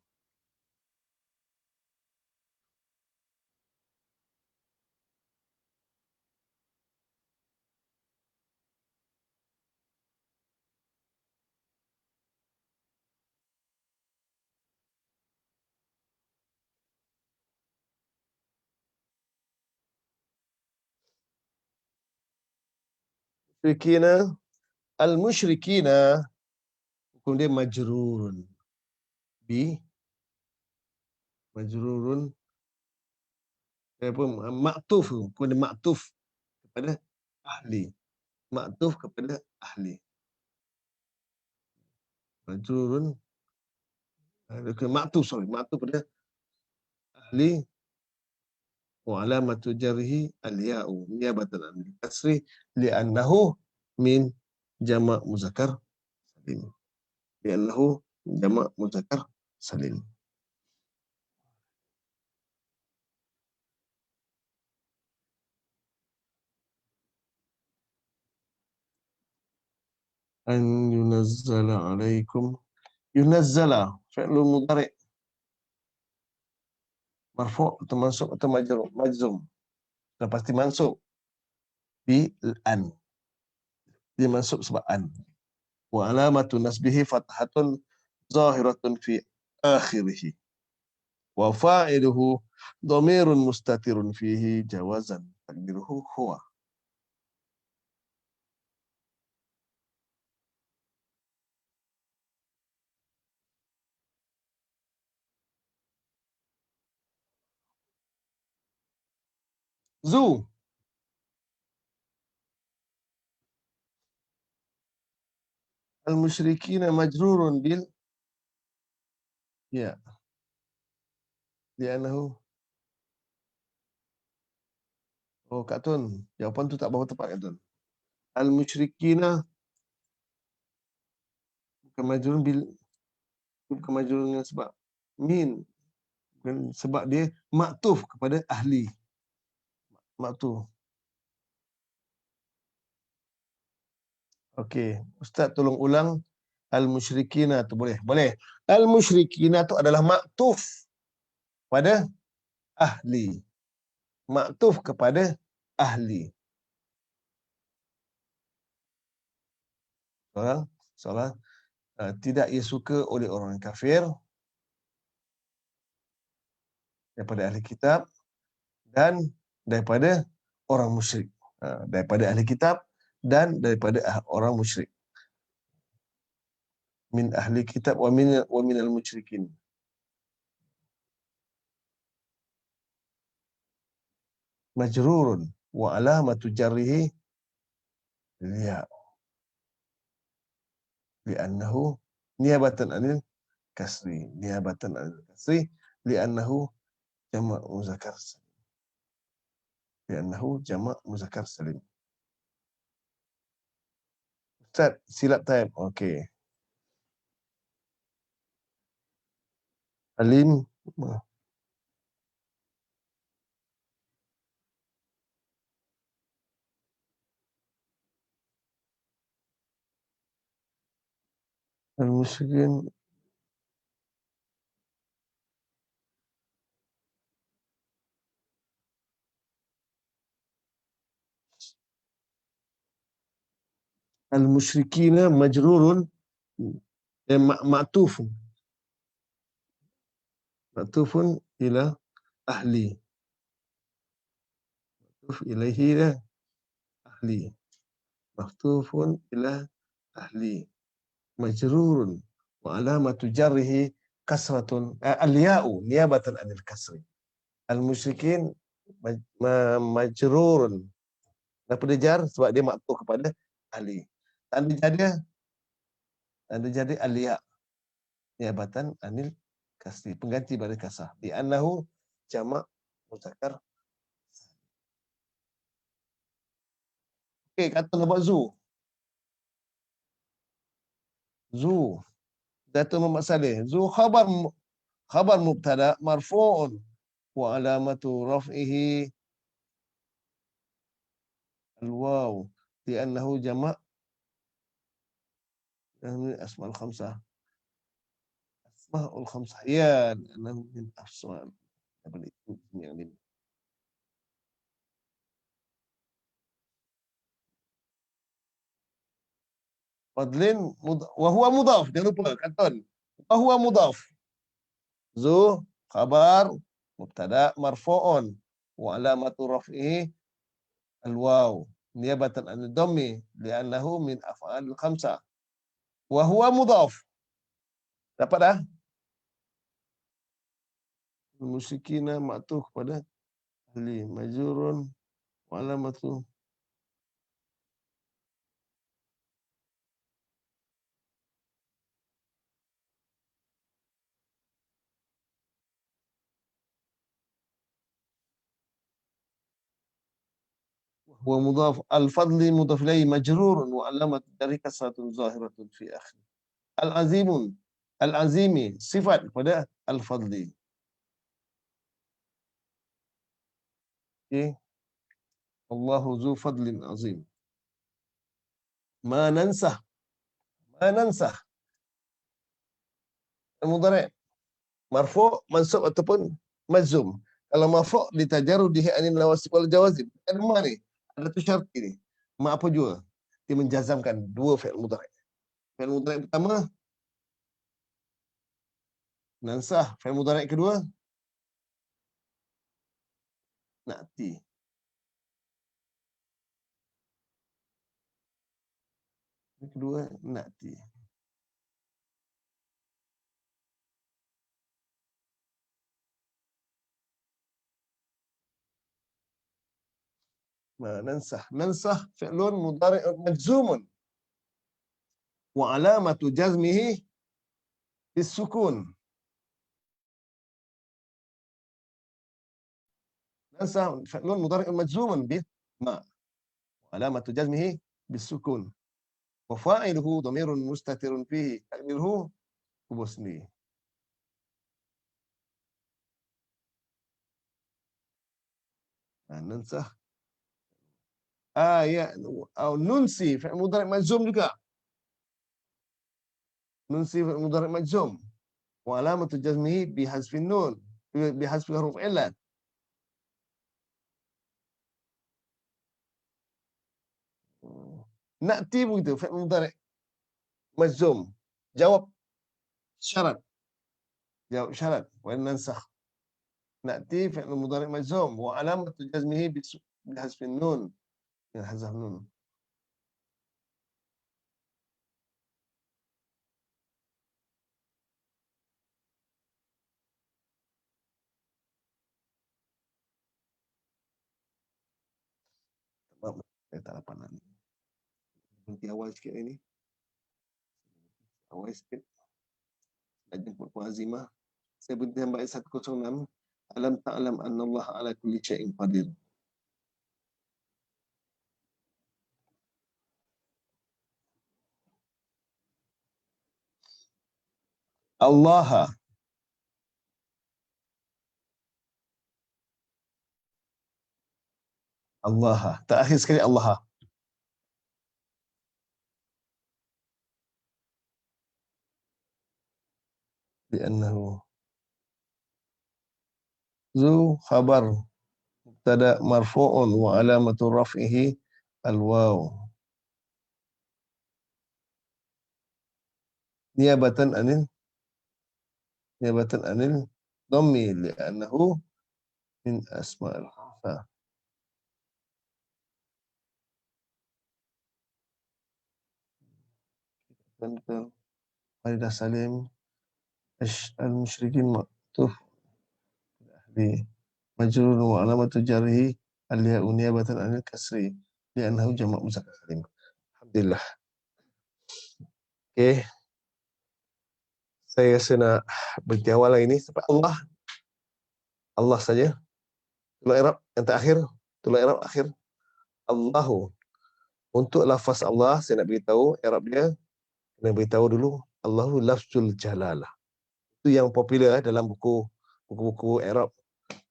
Musyrikina, al-musyrikina hukum dia majrurun bi majrurun apa maktuf, hukum dia maktuf kepada ahli, maktuf kepada ahli, majrurun maktuf, maktuf pada ahli wa alamatu jarhi al-ya'u niyabatan an kasri li'annahu min jama' muzakkar salim, li'annahu jama' muzakkar salim. An yunazzala alaikum, yunazzala fi'lun mudhari' marfu' atau mansub atau majzum. Dah pasti mansub bi an. Dia mansub sebab an. Wa alamatu nasbihi fathatun zahiratun fi akhirih. Wa fa'iluhu dhamirun mustatirun fihi jawazan takdiruhu huwa. Zu al-musyrikina majrurun bil ya li'annahu. Oh Kak Tun, jawapan tu tak berapa tepat Kak Tun. Al-musyrikina bukan majrurun bil, bukan majrurun dengan sebab min, bukan sebab dia maktuf kepada ahli. Maktuf. Okey, Ustaz tolong ulang al-musyrikina tu boleh? Boleh. Al-musyrikina tu adalah maktuf pada ahli. Maktuf kepada ahli. Soalan? Soalan? tidak ia suka oleh orang kafir daripada ahli kitab dan daripada orang musyrik. Daripada ahli kitab dan daripada orang musyrik. Min ahli kitab wa minal musyrikin. Majrurun wa alamatu jarrihi liya li'annahu niyabatan anil kasri. Niyabatan anil kasri li'annahu jamak muzakkar salim. Li'annahu jamak muzakkar salim. Ustaz, silap time. Okey. Alim al-musyrikin al-musyrikina majrurun ma'tufun ila ahli. Ma'tuf ilaihi ila ahli. Ma'tufun ila ahli. Majrurun wa alamatu jarrihi kasratun al-ya'u niyabatan anil kasri. Al-musyrikin majrurun. Kenapa dia jar? Sebab dia maktuf kepada ahli. Tanda jadi al-ya' niyabatan anil kasri, pengganti pada kasrah. Di annahu jamak muzakkar. Okey, kata nak buat zu. Zu. Datu Muhammad Saleh. Zu khabar mubtada marfu'un wa alamatu raf'ihi al-waw li'annahu jamak asma'ul khamsah. Asma'ul khamsah. Ya, annahu min asma'ul yang ini. Fadlin wa huwa mudhaf. Jangan lupa kanton. Wa huwa mudhaf. Zu khabar mubtada marfu'un wa alamatu raf'ihi al-waw niyabatan an dhammi li'annahu min af'alil khamsah. Wa huwa mudhaf. Dapat dah? Musyikina ma'tuf kepada ahli majrurun wa alamatu huwa mudhaf al-fadli mudhaf ilayhi majrurun wa alamatu dari kasratun zahiratun fi akhir. Al-azimun al-azimi sifat kepada al-fadli. Okey. Allahu zu fadlin azim. Ma nansah. Ma nansah. Mudhari' marfu' mansub ataupun majzum. Kalau marfu' ditajarrudihi anil nawasib wal jawazim. Ada ma ni. Ada tu syarti ni. Ma apa jua? Dia menjazamkan dua fi'il mudhari'. Fi'il mudhari' pertama nansah. Fi'il mudhari' kedua na'ti. Kedua na'ti. nansah. Nansah fi'lun mudhari'un majzumun wa alamatu jazmihi bisukun. Nansah fi'lun mudhari'un majzumun bi ma wa alamatu jazmihi bisukun. Wa fa'iluhu dhamirun mustatirun fihi takdiruhu hubusni. Nansah ya au nunsi fi'il mudhari' majzum juga. Nunsi fi'il mudhari' majzum wa alamatu jazmihi bi hasfin nun bi hasfi huruf illat. Na'ti begitu fi'il mudhari' majzum Jawab syarat. Jawab syarat. Wa nansakh. Na'ti fi'l mudhari' majzum wa alamatu jazmihi bihasfin nun. Ya, hazaf nun. Maaf, saya tak dapat nak. Berhenti awal sikit ini. Awal sikit. Nak jemput Puan Azimah. Saya berhenti sampai ayat 106. Alam ta'lam anna Allah ala kulli syai'in qadir. Allah. Allah. Terakhir sekali Allah. لأنه ذو خبر مبتدأ مرفوع وعلامة رفعه الواو نيابة عن الضم لأنه من أسماء الخمسة. Faridah Salim المشركين مأتوف مجرور وعلامة جره الياء نيابة عن الكسر لأنه جمع مذكر سالم. Alhamdulillah. Okey. Saya rasa nak berhenti awal ini sampai Allah. Allah saja. Tulang i'rab yang terakhir, tulang i'rab akhir. Allahu. Untuk lafaz Allah saya nak beritahu i'rab dia, kena beritahu dulu Allahu lafzul jalalah. Itu yang popular dalam buku-buku i'rab.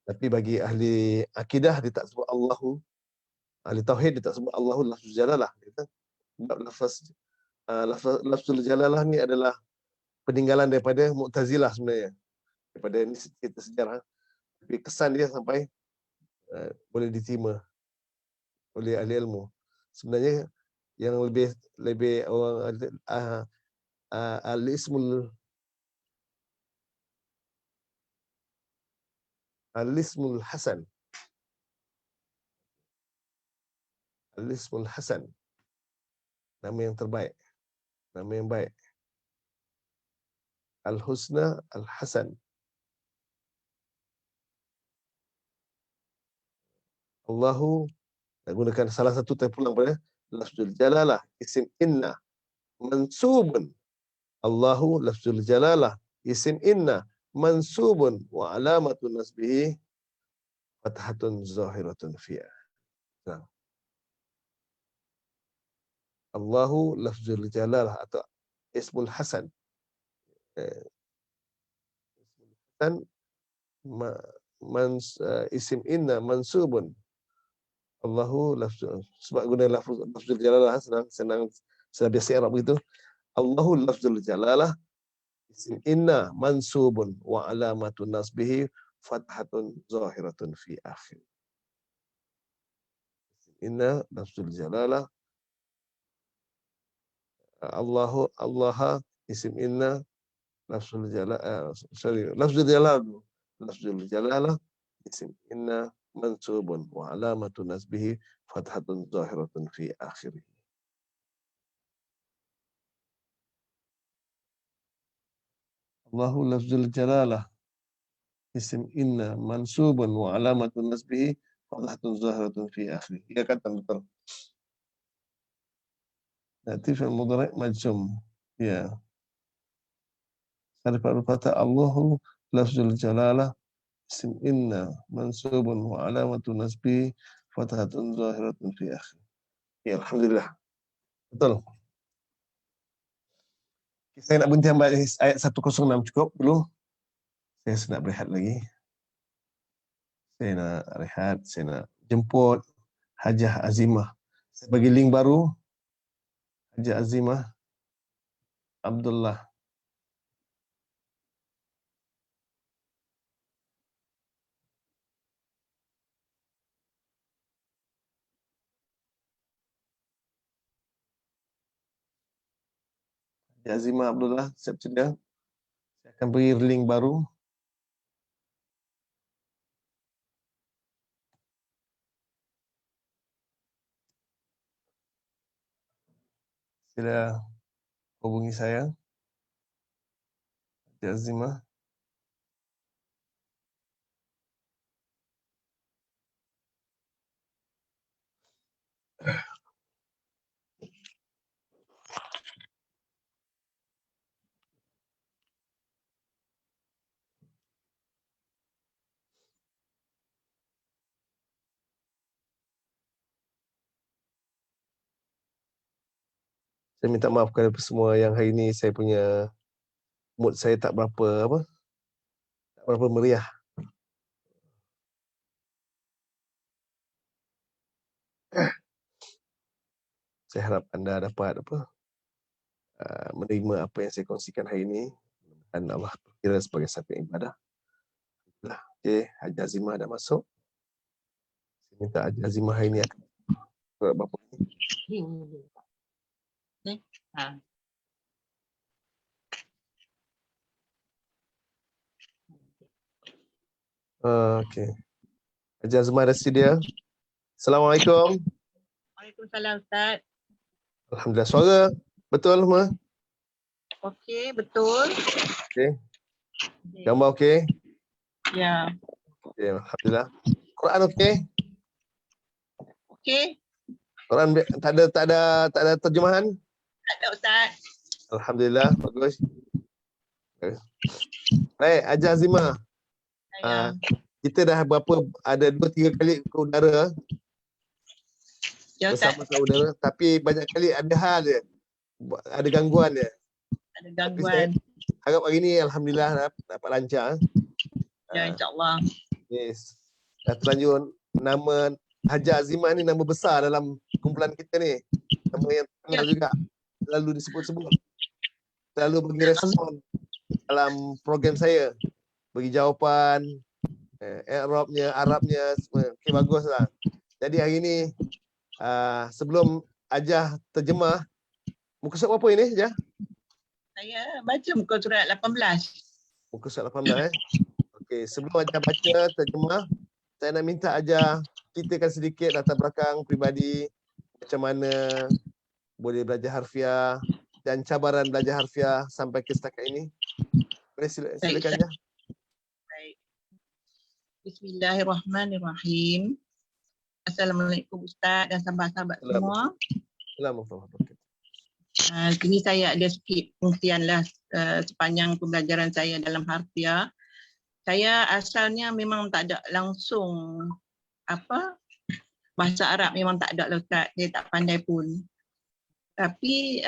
Tapi bagi ahli akidah dia tak sebut Allahu. Ahli tauhid dia tak sebut Allahu lafzul jalalah. Sebab lafzul jalalah ni adalah peninggalan daripada Mu'tazilah sebenarnya. Daripada ni cerita sejarah. Tapi kesan dia sampai boleh diterima oleh ahli ilmu. Sebenarnya yang lebih orang al-ismul hasan. Al-ismul hasan. Nama yang terbaik. Nama yang baik. Al-husna al-hasan. Allahu, nak gunakan salah satu terpulang pada lafzul jalalah, isim inna, mansubun. Allahu lafzul jalalah, isim inna, mansubun wa alamatun nasbihi fathatun zahiratun fi'ah. Nah. Allahu lafzul jalalah atau ismul hasan. Dan isim inna mansubun. Allahu lafzul, sebab guna lafzul jalalah senang biasa Arab begitu. Allahu lafzul jalalah, isim inna mansubun wa alamatun nasbihi fathatun zahiratun fi akhir. Inna lafzul jalalah, Allah isim inna lafzul jalalah, lafzul jalalah isim inna mansubun wa alamatun nasbihi fathatun zahiratun fi akhirih. Allahu lafzul jalalah isim inna mansubun wa alamatun nasbihi fathatun zahiratun fi akhirih. Ya kata betul. Nanti fi'il mudhari' majzum. Ya. Harf al-fatha Allahu lafzul jalalah isim inna mansubun wa alamatun nasbihi fathatun zahiratun fi akhirih. Ya, alhamdulillah. Betul. Saya nak berhenti sampai ayat 106 cukup dulu. Saya nak berehat lagi. Saya nak rehat, saya nak jemput Hajah Azimah. Saya bagi link baru. Hajah Azimah Abdullah. Ya Azimah Abdullah, siap sedia. Saya akan beri link baru. Sila hubungi saya. Ya Azimah. Saya minta maaf kepada semua yang hari ini saya punya mood saya tak berapa meriah. Saya harap anda dapat menerima apa yang saya kongsikan hari ini dan Allah kira sebagai satu ibadah. Okey, Haji Azimah dah masuk. Saya minta Haji Azimah hari ini surat bapa. Okey. Haji Azimah dah sedia. Assalamualaikum. Waalaikumsalam Ustaz. Alhamdulillah, suara betul semua? Okey, betul. Okey. Gambar okey? Ya. Okey, alhamdulillah. Quran okey? Okey. Quran tak ada terjemahan? Tak ada Ustaz. Alhamdulillah, bagus. Baik, Haji Azimah. Ya. Kita dah ada 2-3 kali ke udara Ya Ustaz. bersama udara, tapi banyak kali ada hal dia. Ada gangguan dia. Ada gangguan. Harap hari ni alhamdulillah dapat lancar. Ya, insya-Allah. Yes. Dah terlanjur nama Haji Azimah ni nama besar dalam kumpulan kita ni. Nama yang terkenal juga. Selalu disebut-sebut. Selalu bagi respon dalam program saya. Bagi jawapan, Arabnya, semua. Okey, baguslah. Jadi hari ni sebelum Ajah terjemah, muka surat berapa ini, Ajah? Saya baca muka surat 18. Muka surat 18 Okey, sebelum Ajah baca terjemah, saya nak minta Ajah ceritakan sedikit latar belakang peribadi, macam mana boleh belajar harfiah dan cabaran belajar harfiah sampai ke setakat ini. Boleh silakan Ajah. Baik. Bismillahirrahmanirrahim. Assalamualaikum Ustaz dan sahabat-sahabat semua. Assalamualaikum. Sini saya ada sikit pengsianlah sepanjang pembelajaran saya dalam harfiah. Saya asalnya memang tak ada langsung bahasa Arab, memang tak ada lah Ustaz. Saya tak pandai pun. Tapi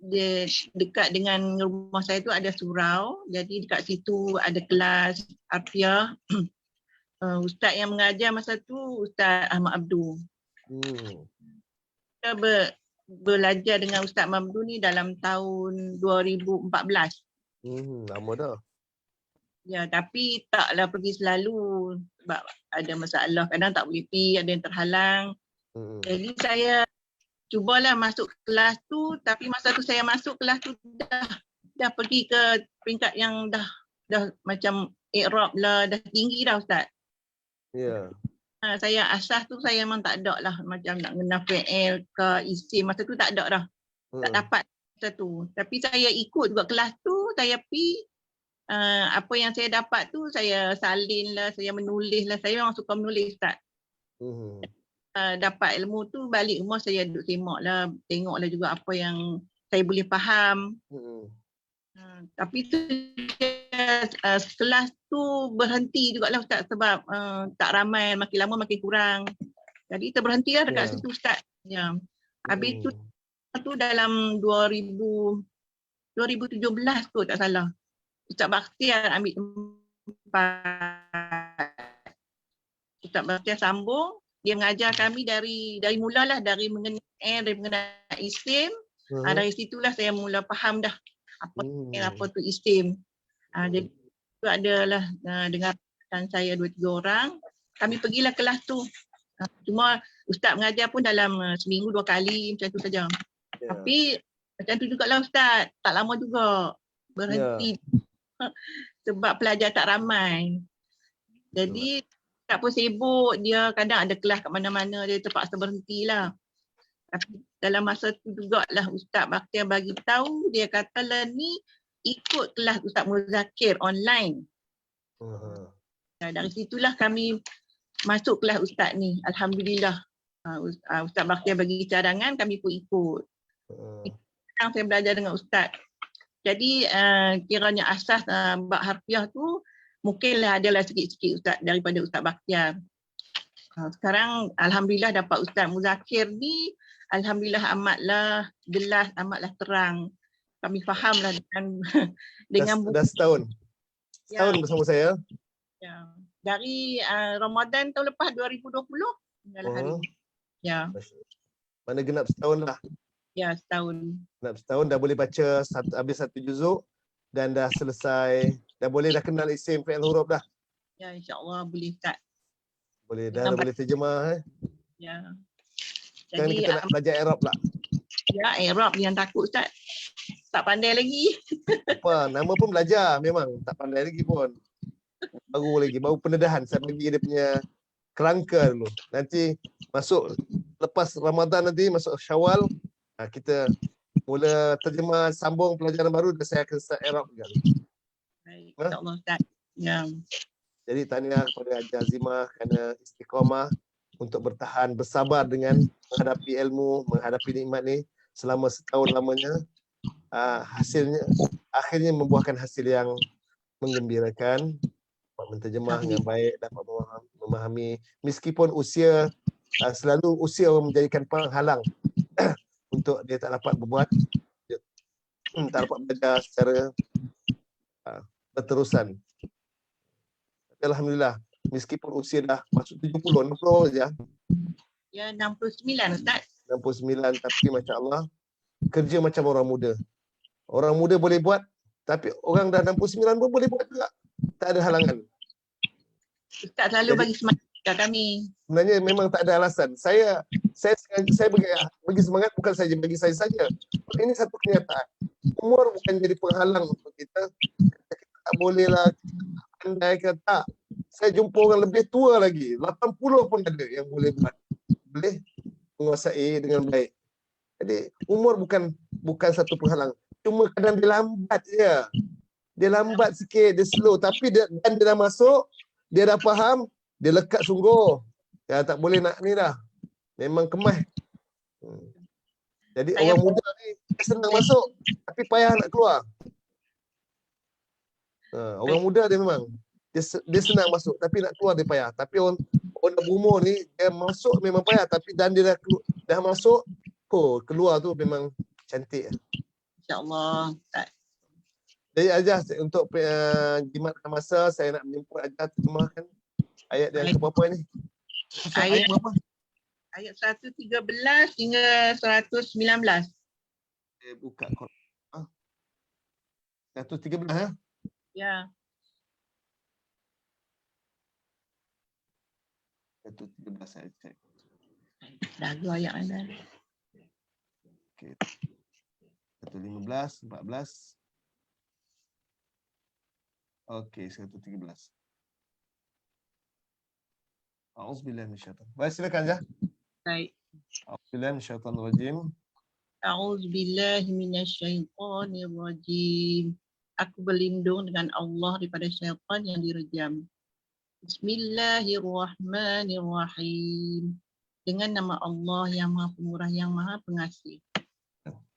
dia dekat dengan rumah saya tu ada surau. Jadi dekat situ ada kelas harfiah. Ustaz yang mengajar masa tu Ustaz Ahmad Abdul. Kita belajar dengan Ustaz Ahmad Abdul ni dalam tahun 2014. Lama dah. Ya, tapi taklah pergi selalu sebab ada masalah. Kadang tak boleh pergi, ada yang terhalang. Jadi saya cubalah masuk kelas tu, tapi masa tu saya masuk kelas tu dah pergi ke peringkat yang dah macam i'rab lah, dah tinggi dah Ustaz. Ya. Saya asas tu saya memang tak ada lah, macam nak guna fi'il ke isim, masa tu tak ada dah. Tak dapat masa tu. Tapi saya ikut juga kelas tu, saya pergi. Apa yang saya dapat tu saya salin lah, saya menulis lah. Saya memang suka menulis Ustaz. Dapat ilmu tu balik rumah saya duduk semak lah, tengok lah juga apa yang saya boleh faham. Tapi tu kelas tu berhenti jugalah Ustaz sebab tak ramai, makin lama makin kurang. Jadi kita berhenti lah dekat situ Ustaz. Ya. Habis tu dalam 2017 tu tak salah. Ustaz Bakhtiar ambil tempat. Ustaz Bakhtiar sambung, dia mengajar kami dari mulalah, dari mengenai isim. Dari situlah saya mula faham dah apa tu isim. Jadi tu adalah dengan saya 2-3 orang, kami pergilah kelas tu. Cuma Ustaz mengajar pun dalam seminggu 2 kali macam tu saja. Tapi Macam tu jugalah Ustaz. Tak lama juga berhenti sebab pelajar tak ramai. Jadi tak pun sibuk, dia kadang ada kelas kat mana-mana, dia terpaksa berhentilah. Tapi dalam masa tu jugalah Ustaz Bakhtiar bagi tahu, dia kata lah ni ikut kelas Ustaz Muzakir online. Dari situlah kami masuk kelas Ustaz ni. Alhamdulillah. Ustaz Bakhtiar bagi cadangan, kami pun ikut. Sekarang saya belajar dengan Ustaz. Jadi kiranya asas bab harfiah tu mungkinlah adalah sikit-sikit Ustaz daripada Ustaz Bakhtiar. Sekarang Alhamdulillah dapat Ustaz Muzakir ni, Alhamdulillah amatlah jelas, amatlah terang. Kami fahamlah dengan buku. Dah setahun. Setahun bersama saya. Ya. Dari Ramadan tahun lepas 2020 hinggalah hari ini. Ya. Mana genap setahun lah. Ya, setahun. Genap setahun dah boleh baca habis satu juzuk dan dah selesai. Dah kenal isim fi'il huruf dah. Ya, insya-Allah boleh Ustaz. Boleh dah boleh terjemah Ya. Sekarang Jadi kita nak belajar Arab pula. Ya, Arab yang takut Ustaz. Tak pandai lagi. Apa, nama pun belajar memang tak pandai lagi pun. Baru pendedahan saya bagi dia punya kerangka dulu. Nanti masuk lepas Ramadan nanti masuk Syawal, kita mula terjemah sambung pelajaran baru dan saya akan start Arab juga. Baik, insya-Allah Ustaz. Ya. Jadi tahniah kepada Haji Azimah kerana istiqamah untuk bertahan bersabar dengan menghadapi ilmu, menghadapi nikmat ni selama setahun lamanya. Hasilnya akhirnya membuahkan hasil yang menggembirakan, dapat menterjemah dengan baik, dapat memahami meskipun usia selalu usia menjadikan penghalang untuk dia tak dapat berbuat, tak dapat belajar secara berterusan. Alhamdulillah, meskipun usia dah masuk 70, 60 saja. Ya, 69 Ustaz. 69, tapi masya-Allah kerja macam orang muda. Orang muda boleh buat, tapi orang dah 69 pun boleh buat juga. Tak ada halangan. Ustaz selalu bagi semangat kat kami. Sebenarnya memang tak ada alasan. Saya bagi semangat bukan saja bagi saya saja. Ini satu kenyataan. Umur bukan jadi penghalang untuk kita. Kita tak bolehlah pandai ke tak. Saya jumpa orang lebih tua lagi. 80 pun ada yang boleh buat. Boleh menguasai dengan baik. Jadi umur bukan satu penghalang. Cuma kadang dia lambat je. Dia lambat sikit, dia slow. Tapi dia dah masuk, dia dah faham, dia lekat sungguh. Ya, tak boleh nak ni dah. Memang kemas. Jadi orang muda ni senang masuk, tapi payah nak keluar. Orang muda dia memang dia senang masuk, tapi nak keluar dia payah. Tapi orang berumur ni dia masuk memang payah, tapi dan dia dah masuk, keluar tu memang cantik. InsyaAllah. Jadi Ajah, untuk jimatkan masa, saya nak menjemput Ajah terjemahkan ayat yang ke-berapa ni? Ayat berapa? Ayat 113 hingga 119. Saya buka Quran. 113 ya? Ya. 113 saya cek. Dah 2 ayat anda. Okey. 115, 14. Okey, 113. A'udzubillahi minasyaitan. Baik, silakan Jah. Baik. A'udzubillahi minasyaitanir rajim. A'udzubillahi minasyaitanir rajim. Aku berlindung dengan Allah daripada syaitan yang direjam. Bismillahirrahmanirrahim. Dengan nama Allah yang Maha Pemurah yang Maha Pengasih.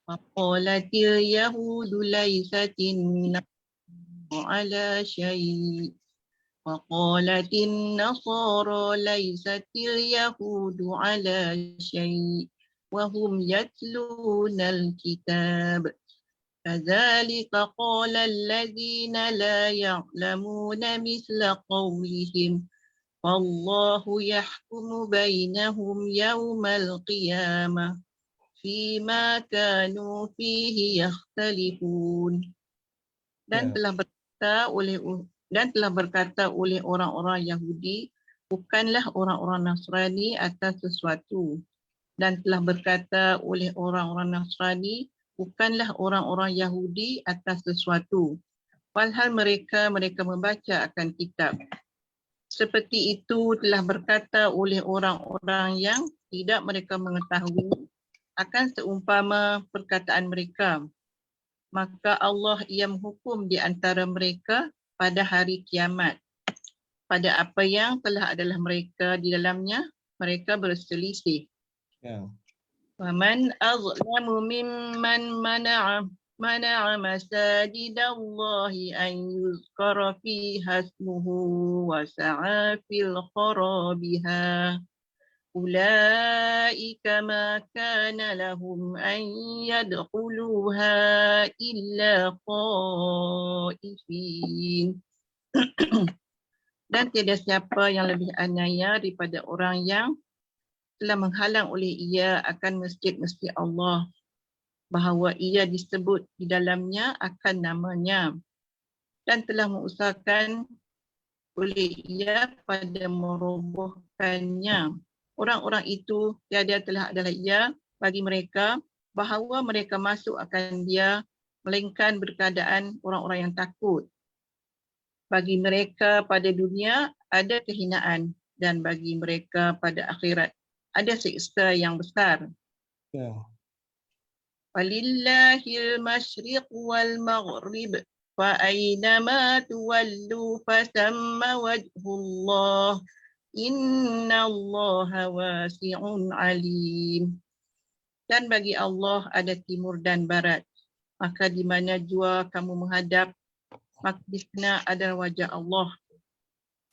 Faqalatil yahudu laysatin ala syai'. Waqalatin nasara laysatil yahudu ala syai'. Wahum yatlunal kitab. كذلك قال الذين لا يعلمون مثل قولهم والله يحكم بينهم يوم القيامة فيما كانوا فيه يختلفون. Dan telah berkata oleh orang-orang Yahudi, bukanlah orang-orang Nasrani atas sesuatu, dan telah berkata oleh orang-orang Nasrani, bukanlah orang-orang Yahudi atas sesuatu. Walhal mereka membaca akan kitab. Seperti itu telah berkata oleh orang-orang yang tidak mereka mengetahui akan seumpama perkataan mereka. Maka Allah ia menghukum di antara mereka pada hari kiamat. Pada apa yang telah adalah mereka di dalamnya, mereka berselisih. Waman azlamu mimman mana'a masajidallahi an yuzkara fiha ismuhu wa sa'a fil kharabiha. Ulaika ma kana lahum an yadkhuluha illa khaifin. Dan tiada siapa yang lebih aniaya daripada orang yang telah menghalang oleh ia akan masjid-masjid Allah, bahawa ia disebut di dalamnya akan namanya, dan telah mengusahakan oleh ia pada merobohkannya. Orang-orang itu tiada telah adalah ia bagi mereka bahawa mereka masuk akan dia, melainkan berkeadaan orang-orang yang takut. Bagi mereka pada dunia ada kehinaan, dan bagi mereka pada akhirat ada siksa yang besar. Walillahil masyriq wal maghrib fa aynama tuwallu fasamma wajhullah innallaha wasi'un alim. Dan bagi Allah ada timur dan barat, maka di mana jua kamu menghadap, maka di sana adalah wajah Allah.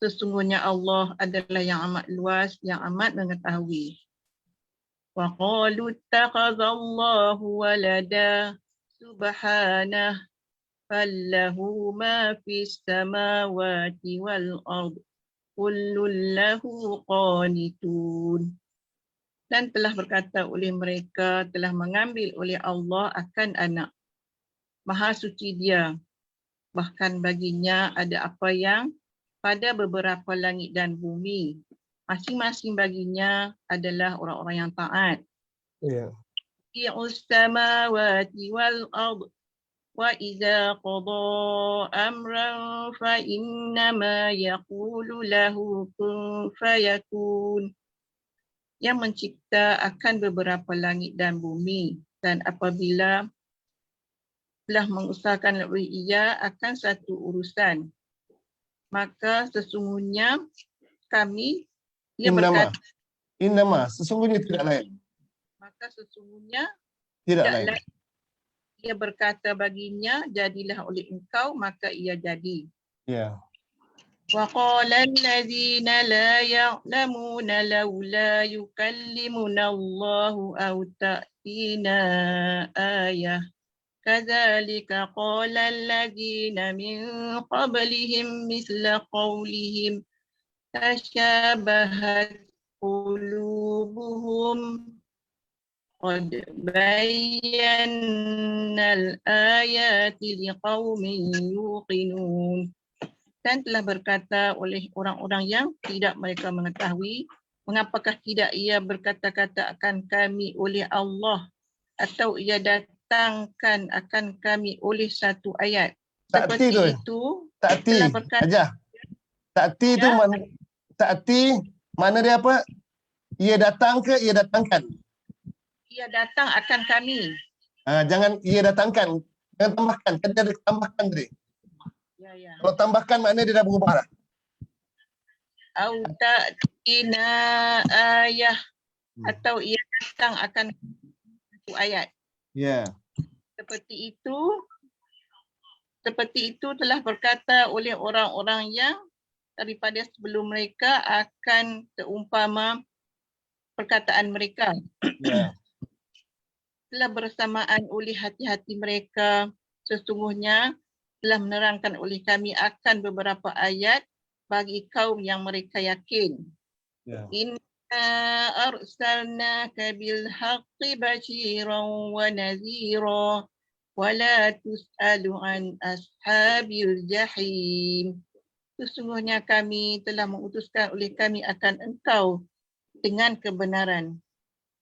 Sesungguhnya Allah adalah yang amat luas, yang amat mengetahui. Wa qalu ittakhadhallahu walada subhanah fallahu ma fis samawati wal ard kullun lahu qanitun. Dan telah berkata oleh mereka, telah mengambil oleh Allah akan anak. Maha suci dia. Bahkan baginya ada apa yang pada beberapa langit dan bumi. Masing-masing baginya adalah orang-orang yang taat. Ya'us samawati wal ard wa idza qada amran fa innama yaqulu lahu kun fayakun. Yang mencipta akan beberapa langit dan bumi, dan apabila telah mengusahakan oleh ia akan satu urusan, maka sesungguhnya kami, dia berkata, sesungguhnya tidak lain. Maka sesungguhnya Tidak lain. Dia berkata baginya, jadilah oleh engkau, maka ia jadi. Wa qala allazina la ya'lamuna laula yukallimuna Allahu aw ta'tina ayah. Kadzalika qala allazina min qablihim misla qawlihim tashabahat qulubuhum qad bayyana al-ayati liqaumin yuqinun. Dan telah berkata oleh orang-orang yang tidak mereka mengetahui, mengapakah tidak ia berkata-kata akan kami oleh Allah, atau ia datangkan akan kami oleh satu ayat. Seperti itu telah berkata. Ta'ti itu ta'ti mana dia apa? Ia datang ke ia datangkan? Ia datang akan kami. Jangan ia datangkan. Jangan tambahkan. Kan dia ada tambahkan tadi. Ya. Kalau tambahkan maknanya dia dah berubah dah. Au ta'tina ayah. Atau ia datang akan satu ayat. Seperti itu telah berkata oleh orang-orang yang daripada sebelum mereka akan seumpama perkataan mereka. Telah bersamaan oleh hati-hati mereka, sesungguhnya telah menerangkan oleh kami akan beberapa ayat bagi kaum yang mereka yakin. Inna arsalnaka bil haqqi basyiran wa nadhira wa la tus'alu an ashabil jahim. Sesungguhnya kami telah mengutuskan oleh kami akan engkau dengan kebenaran,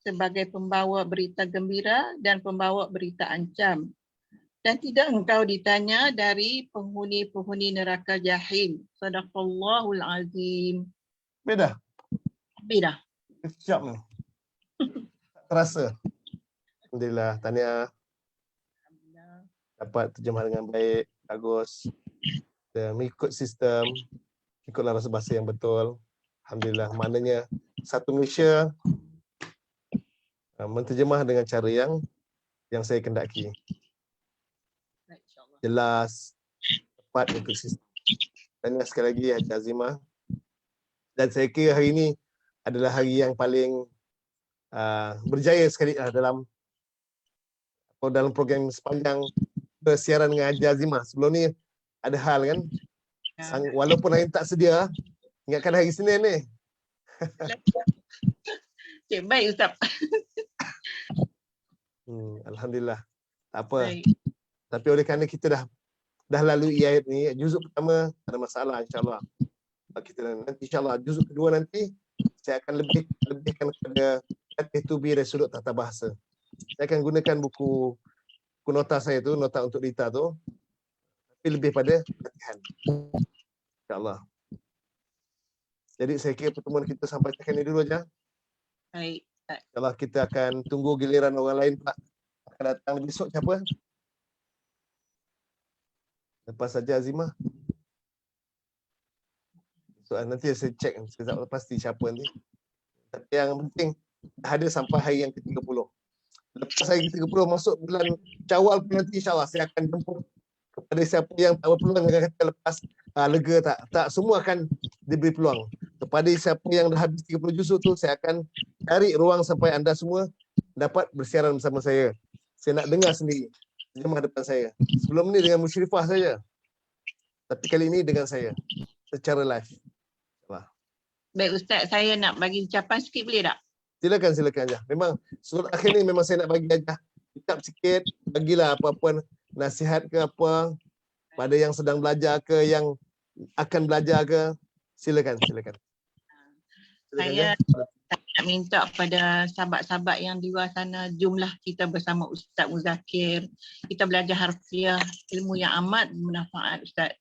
sebagai pembawa berita gembira dan pembawa berita ancam. Dan tidak engkau ditanya dari penghuni-penghuni neraka jahim. Sadaqallahul azim. Beda. Beda. Siap ni. Tak terasa. Alhamdulillah. Tahniah. Dapat terjemah dengan baik. Bagus. Dan mengikut sistem. Ikutlah rasa bahasa yang betul. Alhamdulillah. Maknanya satu Malaysia menterjemah dengan cara yang saya kendaki. Jelas, tepat untuk sistem. Dan sekali lagi Haji Azimah. Dan saya kira hari ini adalah hari yang paling berjaya sekali dalam program sepanjang bersiaran dengan Haji Azimah. Sebelum ni ada hal kan, walaupun hari tak sedia, ingatkan hari Senin ni. Cik, baik Ustaz. Alhamdulillah. Tak apa. Baik. Tapi oleh kerana kita dah lalui ayat ni, juzuk pertama ada masalah insya-Allah. Kita nanti insya-Allah juzuk kedua nanti saya akan lebihkan kepada itu bi dari sudut tata bahasa. Saya akan gunakan buku nota saya tu, nota untuk Rita tu. Tapi lebih pada latihan. Insya-Allah. Jadi saya kira pertemuan kita sampai sekian ini dulu aja. Baik. Insya-Allah kita akan tunggu giliran orang lain Pak akan datang besok siapa? Lepas saja Azimah. So, nanti saya cek, saya tak pasti siapa nanti. Tapi yang penting ada sampai hari yang ke-30. Lepas hari ke-30 masuk bulan Syawal pun nanti insya-Allah saya akan jemput kepada siapa yang tak berpeluang dengan kata lepas lega tak. Tak, semua akan diberi peluang. Kepada siapa yang dah habis 30 juzuk tu saya akan cari ruang sampai anda semua dapat bersiaran bersama saya. Saya nak dengar sendiri jemaah depan saya. Sebelum ni dengan Musyrifah saja. Tapi kali ini dengan saya secara live. Wah. Baik Ustaz, saya nak bagi ucapan sikit boleh tak? Silakan aja. Memang surat akhir ni memang saya nak bagi aja. Ucap sikit, bagilah apa-apa nasihat ke apa pada yang sedang belajar ke yang akan belajar ke. Silakan. Saya nak minta pada sahabat-sahabat yang di luar sana, jumlah kita bersama Ustaz Muzakir. Kita belajar harfiah, ilmu yang amat bermanfaat Ustaz.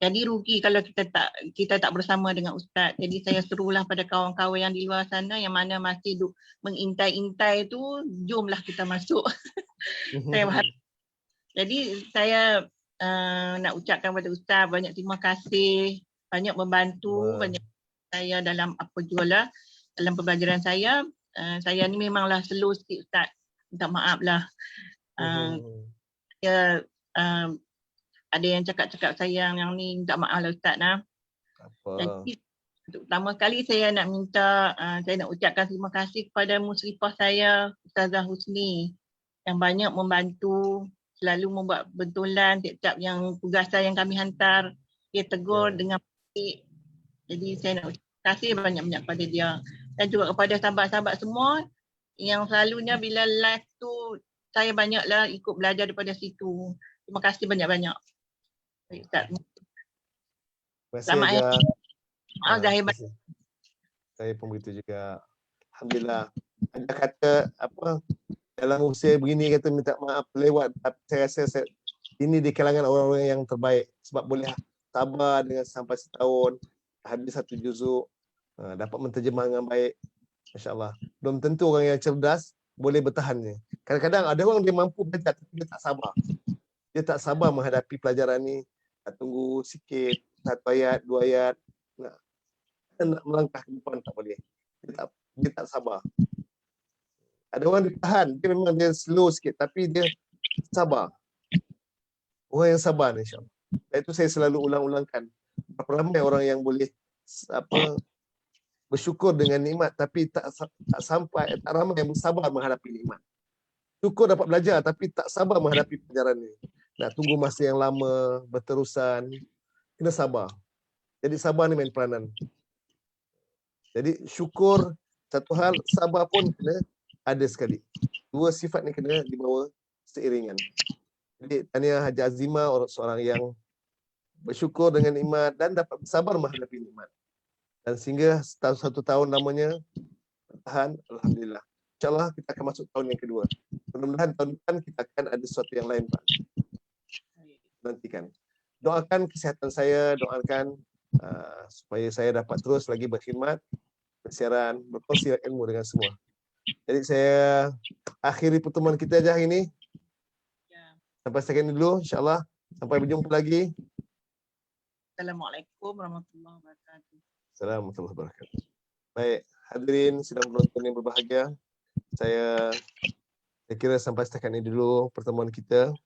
Jadi rugi kalau kita tak bersama dengan Ustaz. Jadi saya serulah pada kawan-kawan yang di luar sana yang mana masih mengintai-intai tu, jomlah kita masuk. Saya berharap. Jadi saya nak ucapkan kepada Ustaz banyak terima kasih, banyak membantu, banyak saya dalam apa jualah dalam pembelajaran saya. Saya ni memanglah slow sikit Ustaz. Minta maaf lah. Saya ada yang cakap-cakap saya yang ni minta maaf lah Ustaz nah. Jadi pertama sekali saya nak minta saya nak ucapkan terima kasih kepada musyrifah saya Ustazah Husni yang banyak membantu, selalu membuat bentolan tiap-tiap yang tugasan yang kami hantar, dia tegur dengan baik. Jadi saya nak ucapkan kasih banyak-banyak kepada dia dan juga kepada sahabat-sahabat semua yang selalunya bila live tu saya banyaklah ikut belajar daripada situ. Terima kasih banyak-banyak. Ustaz. Selamat ya. Maaf Zahir. Saya pun begitu juga. Alhamdulillah. Ada kata apa dalam usia begini kata minta maaf lewat, tapi saya rasa ini di kalangan orang-orang yang terbaik sebab boleh sabar dengan sampai setahun habis satu juzuk, dapat menterjemah dengan baik. Masya-Allah. Belum tentu orang yang cerdas boleh bertahan ni. Kadang-kadang ada orang dia mampu belajar tapi dia tak sabar. Dia tak sabar menghadapi pelajaran ni. Tunggu sikit, satu ayat, dua ayat. Nak melangkah ke depan tak boleh. Dia tak sabar. Ada orang dia tahan, dia memang dia slow sikit tapi dia sabar. Orang yang sabar insya-Allah. Dan itu saya selalu ulang-ulangkan. Berapa ramai orang yang boleh bersyukur dengan nikmat tapi tak ramai yang bersabar menghadapi nikmat. Syukur dapat belajar tapi tak sabar menghadapi pelajaran ni. Nak tunggu masa yang lama, berterusan. Kena sabar. Jadi sabar ni main peranan. Jadi syukur satu hal, sabar pun kena ada sekali. Dua sifat ni kena dibawa seiringan. Jadi tahniah Haji Azimah, seorang yang bersyukur dengan nikmat dan dapat bersabar menghadapi nikmat. Dan sehingga satu tahun lamanya bertahan, alhamdulillah. InsyaAllah kita akan masuk tahun yang kedua. Mudah-mudahan tahun depan kita akan ada sesuatu yang lain, Pak. Nantikan. Doakan kesihatan saya, doakan supaya saya dapat terus lagi berkhidmat, bersiaran, berkongsi ilmu dengan semua. Jadi saya akhiri pertemuan kita aja hari ini. Sampai setakat ini dulu, insyaAllah. Sampai berjumpa lagi. Assalamualaikum warahmatullahi wabarakatuh. Assalamualaikum warahmatullahi wabarakatuh. Baik, hadirin sidang penonton yang berbahagia. Saya kira sampai setakat ini dulu pertemuan kita.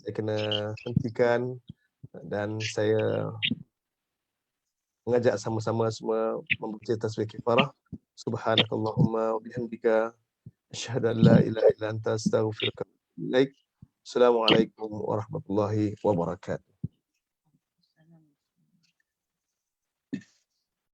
Saya kena hentikan dan saya mengajak sama-sama semua membaca tasbih kifarah. Subhanakallahumma wa bihamdika asyhadu an la ilaha illa anta astaghfiruka wa atubu ilaik. Assalamualaikum warahmatullahi wabarakatuh.